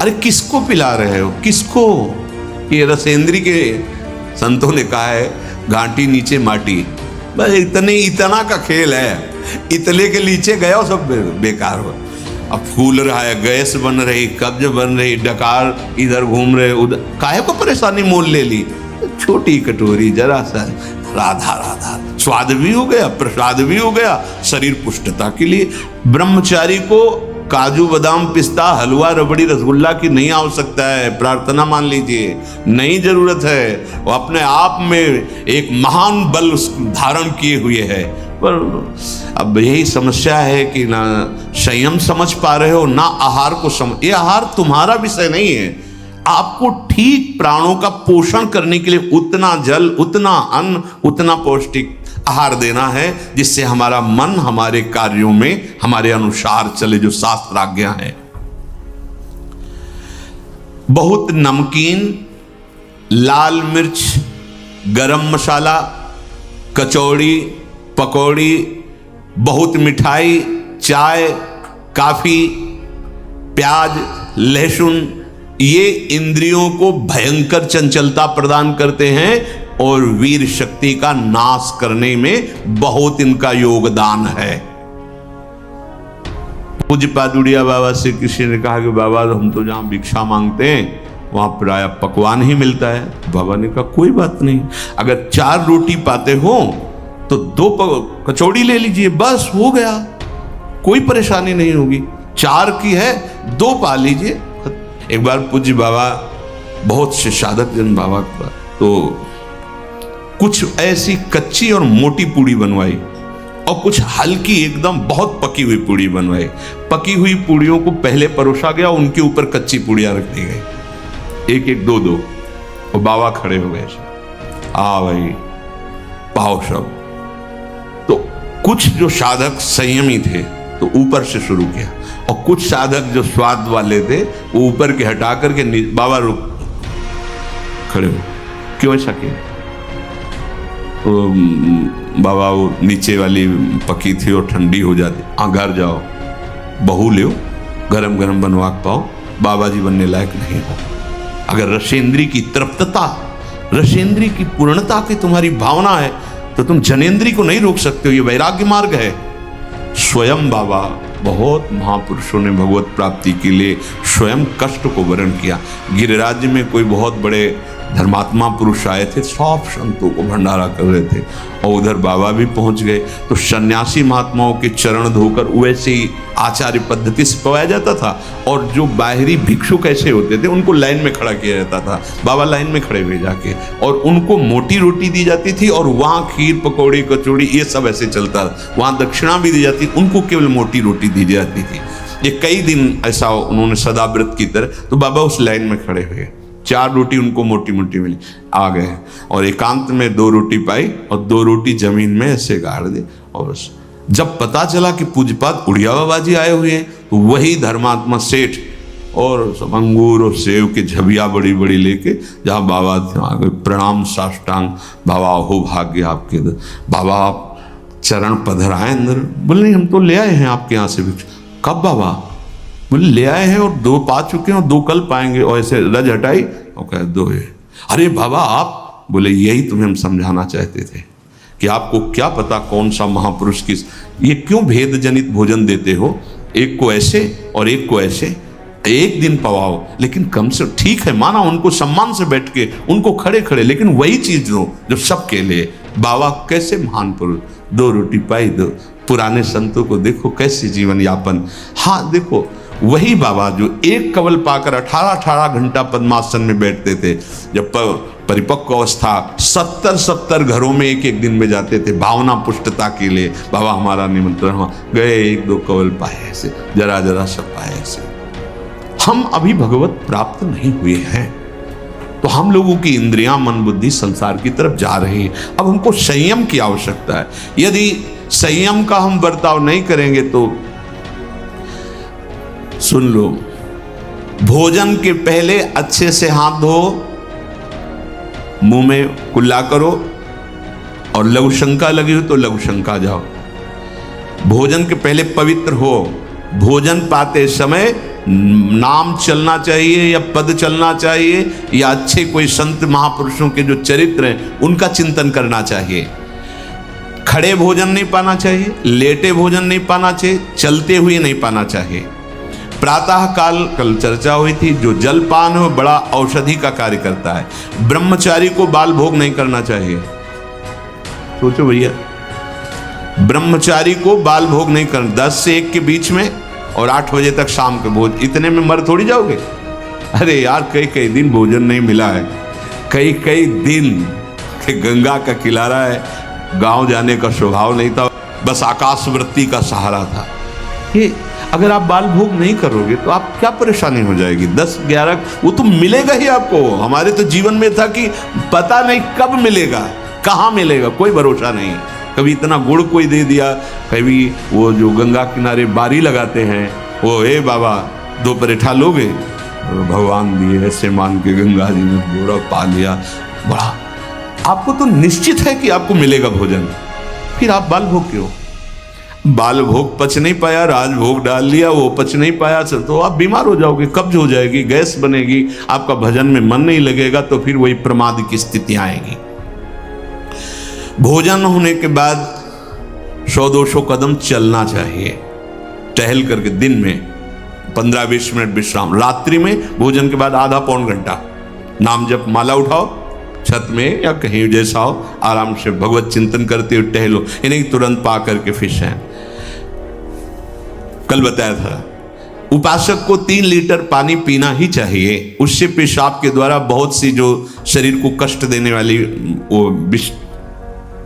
अरे किसको पिला रहे हो, किसको? ये रसेंद्री के संतों ने कहा है, घाटी नीचे माटी, बस इतना का खेल है। इतने के नीचे गया सब बेकार हो। अब फूल रहा है, गैस बन रही, कब्ज बन रही, डकार इधर घूम रहे, उधर, काहे को परेशानी मोल ले ली। छोटी कटोरी जरा सा, राधा राधा, स्वाद भी हो गया, प्रसाद भी हो गया, शरीर पुष्टता के लिए। ब्रह्मचारी को काजू बादाम पिस्ता हलवा रबड़ी रसगुल्ला की नहीं आवश्यकता है, प्रार्थना मान लीजिए, नहीं जरूरत है। वो अपने आप में एक महान बल धारण किए हुए है। पर अब यही समस्या है कि ना संयम समझ पा रहे हो, ना आहार को समझ। ये आहार तुम्हारा विषय नहीं है। आपको ठीक प्राणों का पोषण करने के लिए उतना जल, उतना अन्न, उतना पौष्टिक आहार देना है, जिससे हमारा मन हमारे कार्यों में हमारे अनुसार चले, जो शास्त्राज्ञा है। बहुत नमकीन, लाल मिर्च, गरम मसाला, कचौड़ी, पकौड़ी, बहुत मिठाई, चाय, काफी, प्याज, लहसुन, ये इंद्रियों को भयंकर चंचलता प्रदान करते हैं और वीर शक्ति का नाश करने में बहुत इनका योगदान है। पूज्य पादुड़िया बाबा से किसी ने कहा कि बाबा हम तो जहां भिक्षा मांगते हैं वहां प्राय पकवान ही मिलता है। बाबा ने कहा कोई बात नहीं, अगर 4 रोटी पाते हो तो 2 कचौड़ी ले लीजिए, बस हो गया, कोई परेशानी नहीं होगी। 4 की है, 2 पा लीजिए। एक बार पूज्य बाबा, बहुत से साधक जन बाबा का, तो कुछ ऐसी कच्ची और मोटी पूड़ी बनवाई और कुछ हल्की एकदम बहुत पकी हुई पूड़ी बनवाई। पकी हुई पूड़ियों को पहले परोसा गया, उनके ऊपर कच्ची पूड़ियां रख दी गई, 1-1, 2-2, और बाबा खड़े हो गए, आ भाई पाओ सब। तो कुछ जो साधक संयमी थे तो ऊपर से शुरू किया, और कुछ साधक जो स्वाद वाले थे वो ऊपर के हटा करके बाबा रुक खड़े हो, क्यों ऐसा किया? तो बाबा वो नीचे वाली पकी थी और ठंडी हो जाती, घर जाओ बहू ले, गरम गरम बनवा पाओ, बाबा जी बनने लायक नहीं हो। अगर रसेंद्री की तृप्तता, रसेंद्री की पूर्णता की तुम्हारी भावना है तो तुम जनेंद्री को नहीं रोक सकते हो। ये वैराग्य मार्ग है। स्वयं बाबा, बहुत महापुरुषों ने भगवत प्राप्ति के लिए स्वयं कष्ट को वर्ण किया। गिरिराज में कोई बहुत बड़े धर्मात्मा पुरुष आए थे, सब संतों को भंडारा कर रहे थे, और उधर बाबा भी पहुंच गए। तो सन्यासी महात्माओं के चरण धोकर वैसे ही आचार्य पद्धति से पवाया जाता था, और जो बाहरी भिक्षु कैसे होते थे उनको लाइन में खड़ा किया जाता था। बाबा लाइन में खड़े हुए जाके, और उनको मोटी रोटी दी जाती थी, और वहाँ खीर, पकौड़ी, कचौड़ी ये सब ऐसे चलता था। वहाँ दक्षिणा भी दी जाती, उनको केवल मोटी रोटी दी जाती थी। ये कई दिन ऐसा उन्होंने सदाव्रत की तरह, तो बाबा उस लाइन में खड़े हुए, 4 रोटी उनको मोटी मोटी मिली, आ गए और एकांत में 2 रोटी पाई और 2 रोटी जमीन में ऐसे गाड़ दी। और जब पता चला कि पूज्यपाद उड़िया बाबा जी आए हुए हैं, तो वही धर्मात्मा सेठ और सब अंगूर और सेव के झबिया बड़ी बड़ी लेके जहाँ बाबा थे वहाँ गए, प्रणाम साष्टांग, बाबा हो भाग्य आपके, बाबा आप चरण पधराए अंदर। बोले नहीं, हम तो ले आए हैं आपके यहाँ से भिक्षा। कब बाबा? बोले ले आए हैं और 2 पा चुके हैं और 2 कल पाएंगे। और ऐसे रज हटाई और कहे 2 है। अरे बाबा आप? बोले यही तुम्हें हम समझाना चाहते थे कि आपको क्या पता कौन सा महापुरुष किस, ये क्यों भेद जनित भोजन देते हो, एक को ऐसे और एक को ऐसे। एक दिन पवाओ, लेकिन कम से ठीक है, माना उनको सम्मान से बैठ के, उनको खड़े खड़े, लेकिन वही चीज दो जो सबके लिए। बाबा कैसे महान पुरुष, 2 रोटी पाई, 2 पुराने संतों को देखो कैसे जीवन यापन। हाँ देखो, वही बाबा जो एक कवल पाकर 18 घंटा पद्मासन में बैठते थे, जब परिपक्व अवस्था 70 घरों में एक दिन में जाते थे भावना पुष्टता के लिए। बाबा हमारा निमंत्रण गए, 1-2 कवल पाए, ऐसे जरा जरा सब पाए। ऐसे हम अभी भगवत प्राप्त नहीं हुए हैं, तो हम लोगों की इंद्रियां, मन, बुद्धि संसार की तरफ जा रही है। अब हमको संयम की आवश्यकता है। यदि संयम का हम बर्ताव नहीं करेंगे तो सुन लो, भोजन के पहले अच्छे से हाथ धो, मुंह में कुल्ला करो, और लघु शंका लगी हो तो लघु शंका जाओ। भोजन के पहले पवित्र हो। भोजन पाते समय नाम चलना चाहिए या पद चलना चाहिए या अच्छे कोई संत महापुरुषों के जो चरित्र हैं उनका चिंतन करना चाहिए। खड़े भोजन नहीं पाना चाहिए, लेटे भोजन नहीं पाना चाहिए, चलते हुए नहीं पाना चाहिए। प्रातः काल कल चर्चा हुई थी, जो जलपान हो बड़ा औषधि का कार्य करता है। ब्रह्मचारी को बाल भोग नहीं करना चाहिए। सोचो भैया, ब्रह्मचारी को बाल भोग नहीं करना, 10 से 1 के बीच में और 8 बजे तक शाम के भोज, इतने में मर थोड़ी जाओगे। अरे यार, कई कई दिन भोजन नहीं मिला है, कई कई दिन के गंगा का किनारा है, गांव जाने का स्वभाव नहीं था, बस आकाश वृत्ति का सहारा था। ये अगर आप बाल भोग नहीं करोगे तो आप क्या परेशानी हो जाएगी। 10-11 वो तो मिलेगा ही आपको। हमारे तो जीवन में था कि पता नहीं कब मिलेगा, कहाँ मिलेगा, कोई भरोसा नहीं। कभी इतना गुड़ कोई दे दिया, कभी वो जो गंगा किनारे बारी लगाते हैं, वो हे बाबा 2 परेठा लोगे, भगवान दिए ऐसे मान के गंगा जी ने गोरा पा लिया। बड़ा आपको तो निश्चित है कि आपको मिलेगा भोजन, फिर आप बाल भोग क्यों? बाल भोग पच नहीं पाया, राज भोग डाल लिया, वो पच नहीं पाया, तो आप बीमार हो जाओगे, कब्ज हो जाएगी, गैस बनेगी, आपका भजन में मन नहीं लगेगा, तो फिर वही प्रमाद की स्थिति आएगी। भोजन होने के बाद 100-200 कदम चलना चाहिए, टहल करके। दिन में 15-20 मिनट विश्राम। रात्रि में भोजन के बाद आधा पौन घंटा नाम जप माला उठाओ, छत में या कहीं जैसा हो, आराम से भगवत चिंतन करते हुए टहलो, इन्हें तुरंत पा करके फिश हैं। कल बताया था, उपासक को 3 लीटर पानी पीना ही चाहिए। उससे पेशाब के द्वारा बहुत सी जो शरीर को कष्ट देने वाली वो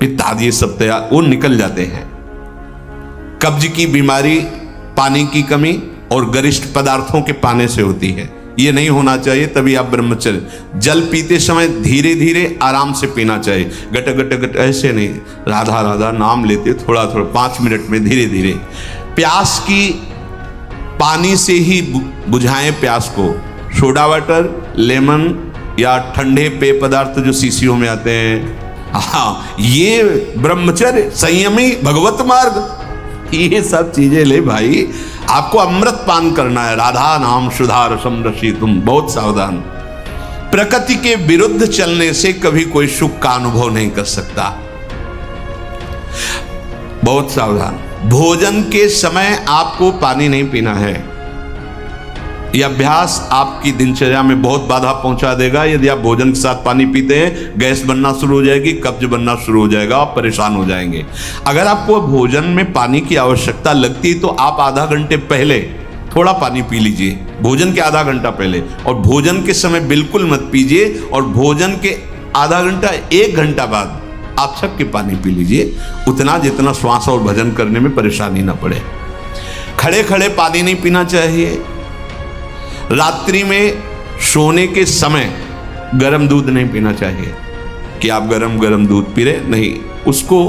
पित्त आदि ये सब तैयार वो निकल जाते हैं। कब्ज की बीमारी पानी की कमी और गरिष्ठ पदार्थों के पाने से होती है, ये नहीं होना चाहिए। तभी आप ब्रह्मचर्य। जल पीते समय धीरे धीरे आराम से पीना चाहिए, गट गट गट ऐसे नहीं, राधा राधा नाम लेते थोड़ा थोड़ा 5 मिनट में धीरे धीरे। प्यास की पानी से ही बुझाएं प्यास को। सोडा वाटर, लेमन या ठंडे पेय पदार्थ जो शीशियों में आते हैं, हाँ, ये ब्रह्मचर्य, संयमी, भगवत मार्ग, ये सब चीजें ले भाई। आपको अमृत पान करना है। राधा नाम सुधा रसम रसी, तुम बहुत सावधान। प्रकृति के विरुद्ध चलने से कभी कोई सुख का अनुभव नहीं कर सकता, बहुत सावधान। भोजन के समय आपको पानी नहीं पीना है। यह अभ्यास आपकी दिनचर्या में बहुत बाधा पहुंचा देगा। यदि आप भोजन के साथ पानी पीते हैं, गैस बनना शुरू हो जाएगी, कब्ज बनना शुरू हो जाएगा, आप परेशान हो जाएंगे। अगर आपको भोजन में पानी की आवश्यकता लगती तो आप आधा घंटे पहले थोड़ा पानी पी लीजिए, भोजन के आधा घंटा पहले, और भोजन के समय बिल्कुल मत पीजिए, और भोजन के आधा घंटा 1 घंटा बाद आप छक के पानी पी लीजिए, उतना जितना श्वास और भजन करने में परेशानी ना पड़े। खड़े खड़े पानी नहीं पीना चाहिए। रात्रि में सोने के समय गर्म दूध नहीं पीना चाहिए कि आप गरम गरम दूध पी रहे, नहीं, उसको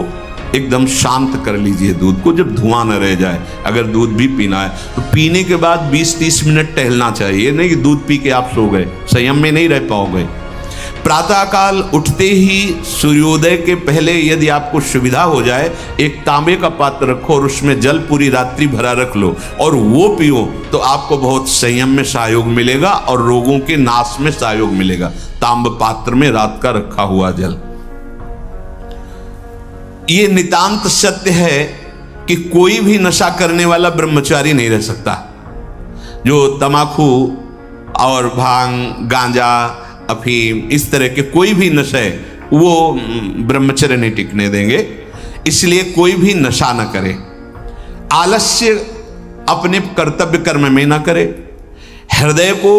एकदम शांत कर लीजिए दूध को, जब धुआं न रह जाए। अगर दूध भी पीना है तो पीने के बाद 20-30 मिनट टहलना चाहिए, नहीं कि दूध पी के आप सो गए, संयम में नहीं रह पाओगे। प्रातःकाल उठते ही सूर्योदय के पहले यदि आपको सुविधा हो जाए, एक तांबे का पात्र रखो और उसमें जल पूरी रात्रि भरा रख लो और वो पियो, तो आपको बहुत संयम में सहयोग मिलेगा और रोगों के नाश में सहयोग मिलेगा। तांब पात्र में रात का रखा हुआ जल। ये नितांत सत्य है कि कोई भी नशा करने वाला ब्रह्मचारी नहीं रह सकता। जो तमाकू और भांग, गांजा, अफीम, इस तरह के कोई भी नशे वो ब्रह्मचर्य नहीं टिकने देंगे। इसलिए कोई भी नशा न करे, आलस्य अपने कर्तव्य कर्म में न करे, हृदय को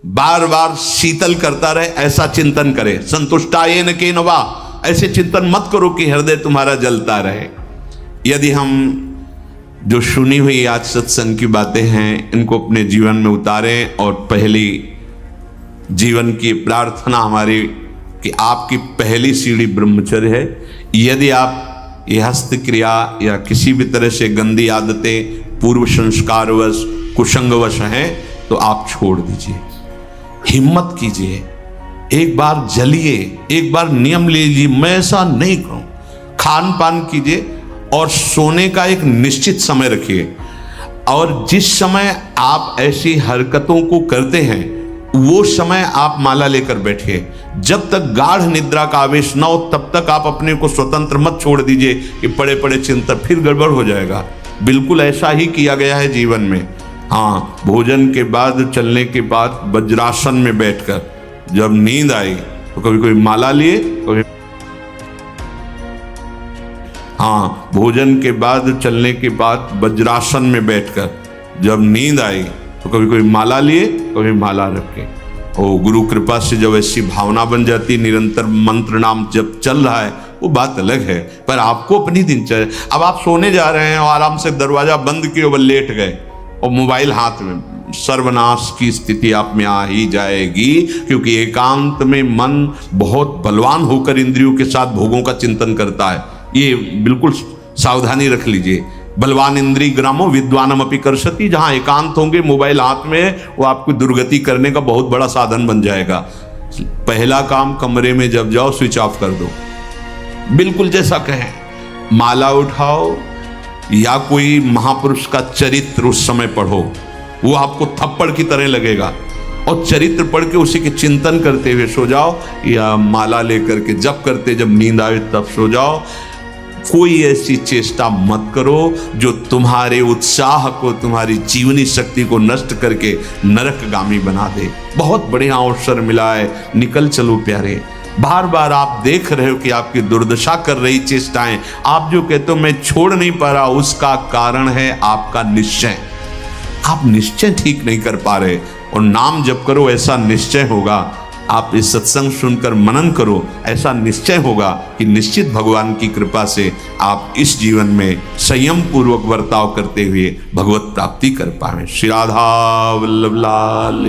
बार बार शीतल करता रहे, ऐसा चिंतन करे। संतुष्टायेन केन वा, ऐसे चिंतन मत करो कि हृदय तुम्हारा जलता रहे। यदि हम जो सुनी हुई आज सत्संग की बातें हैं इनको अपने जीवन में उतारें, और पहली जीवन की प्रार्थना हमारी कि आपकी पहली सीढ़ी ब्रह्मचर्य है। यदि आप ये हस्त क्रिया या किसी भी तरह से गंदी आदतें, पूर्व संस्कारवश, कुसंगवश हैं तो आप छोड़ दीजिए, हिम्मत कीजिए, एक बार जलिए, एक बार नियम ले लीजिए, मैं ऐसा नहीं करूं। खान पान कीजिए और सोने का एक निश्चित समय रखिए। और जिस समय आप ऐसी हरकतों को करते हैं वो समय आप माला लेकर बैठिए। जब तक गाढ़ निद्रा का आवेश न हो तब तक आप अपने को स्वतंत्र मत छोड़ दीजिए कि पड़े पड़े चिंतन, फिर गड़बड़ हो जाएगा। बिल्कुल ऐसा ही किया गया है जीवन में। हाँ, भोजन के बाद, चलने के बाद वज्रासन में बैठकर जब नींद आई तो कभी कोई माला लिए, कभी हाँ, भोजन के बाद, चलने के बाद वज्रासन में बैठकर जब नींद आई तो कभी कोई माला लिए, कभी माला रखे। ओ गुरु कृपा से जब ऐसी भावना बन जाती, निरंतर मंत्र नाम जब चल रहा है, वो बात अलग है। पर आपको अपनी दिनचर्या, अब आप सोने जा रहे हैं और आराम से दरवाजा बंद किए और लेट गए और मोबाइल हाथ में, सर्वनाश की स्थिति आप में आ ही जाएगी। क्योंकि एकांत में मन बहुत बलवान होकर इंद्रियों के साथ भोगों का चिंतन करता है। ये बिल्कुल सावधानी रख लीजिए। बलवान इंद्री ग्रामो विद्वानम अपि कर्षति, जहां एकांत होंगे, मोबाइल हाथ में, वो आपको दुर्गति करने का बहुत बड़ा साधन बन जाएगा। पहला काम, कमरे में जब जाओ स्विच ऑफ कर दो। बिल्कुल जैसा कहें, माला उठाओ या कोई महापुरुष का चरित्र उस समय पढ़ो, वो आपको थप्पड़ की तरह लगेगा। और चरित्र पढ़ के उसी के चिंतन करते हुए सो जाओ, या माला लेकर के जप करते जब नींद आए तब सो जाओ। कोई ऐसी चेष्टा मत करो जो तुम्हारे उत्साह को, तुम्हारी जीवनी शक्ति को नष्ट करके नरकगामी बना दे। बहुत बढ़िया अवसर मिला है, निकल चलो प्यारे। बार बार आप देख रहे हो कि आपकी दुर्दशा कर रही चेष्टाएं, आप जो कहते हो मैं छोड़ नहीं पा रहा, उसका कारण है आपका निश्चय। आप निश्चय ठीक नहीं कर पा रहे। और नाम जप करो, ऐसा निश्चय होगा। आप इस सत्संग सुनकर मनन करो, ऐसा निश्चय होगा कि निश्चित भगवान की कृपा से आप इस जीवन में संयम पूर्वक बर्ताव करते हुए भगवत प्राप्ति कर पाएं। श्री राधा वल्लभ लाल।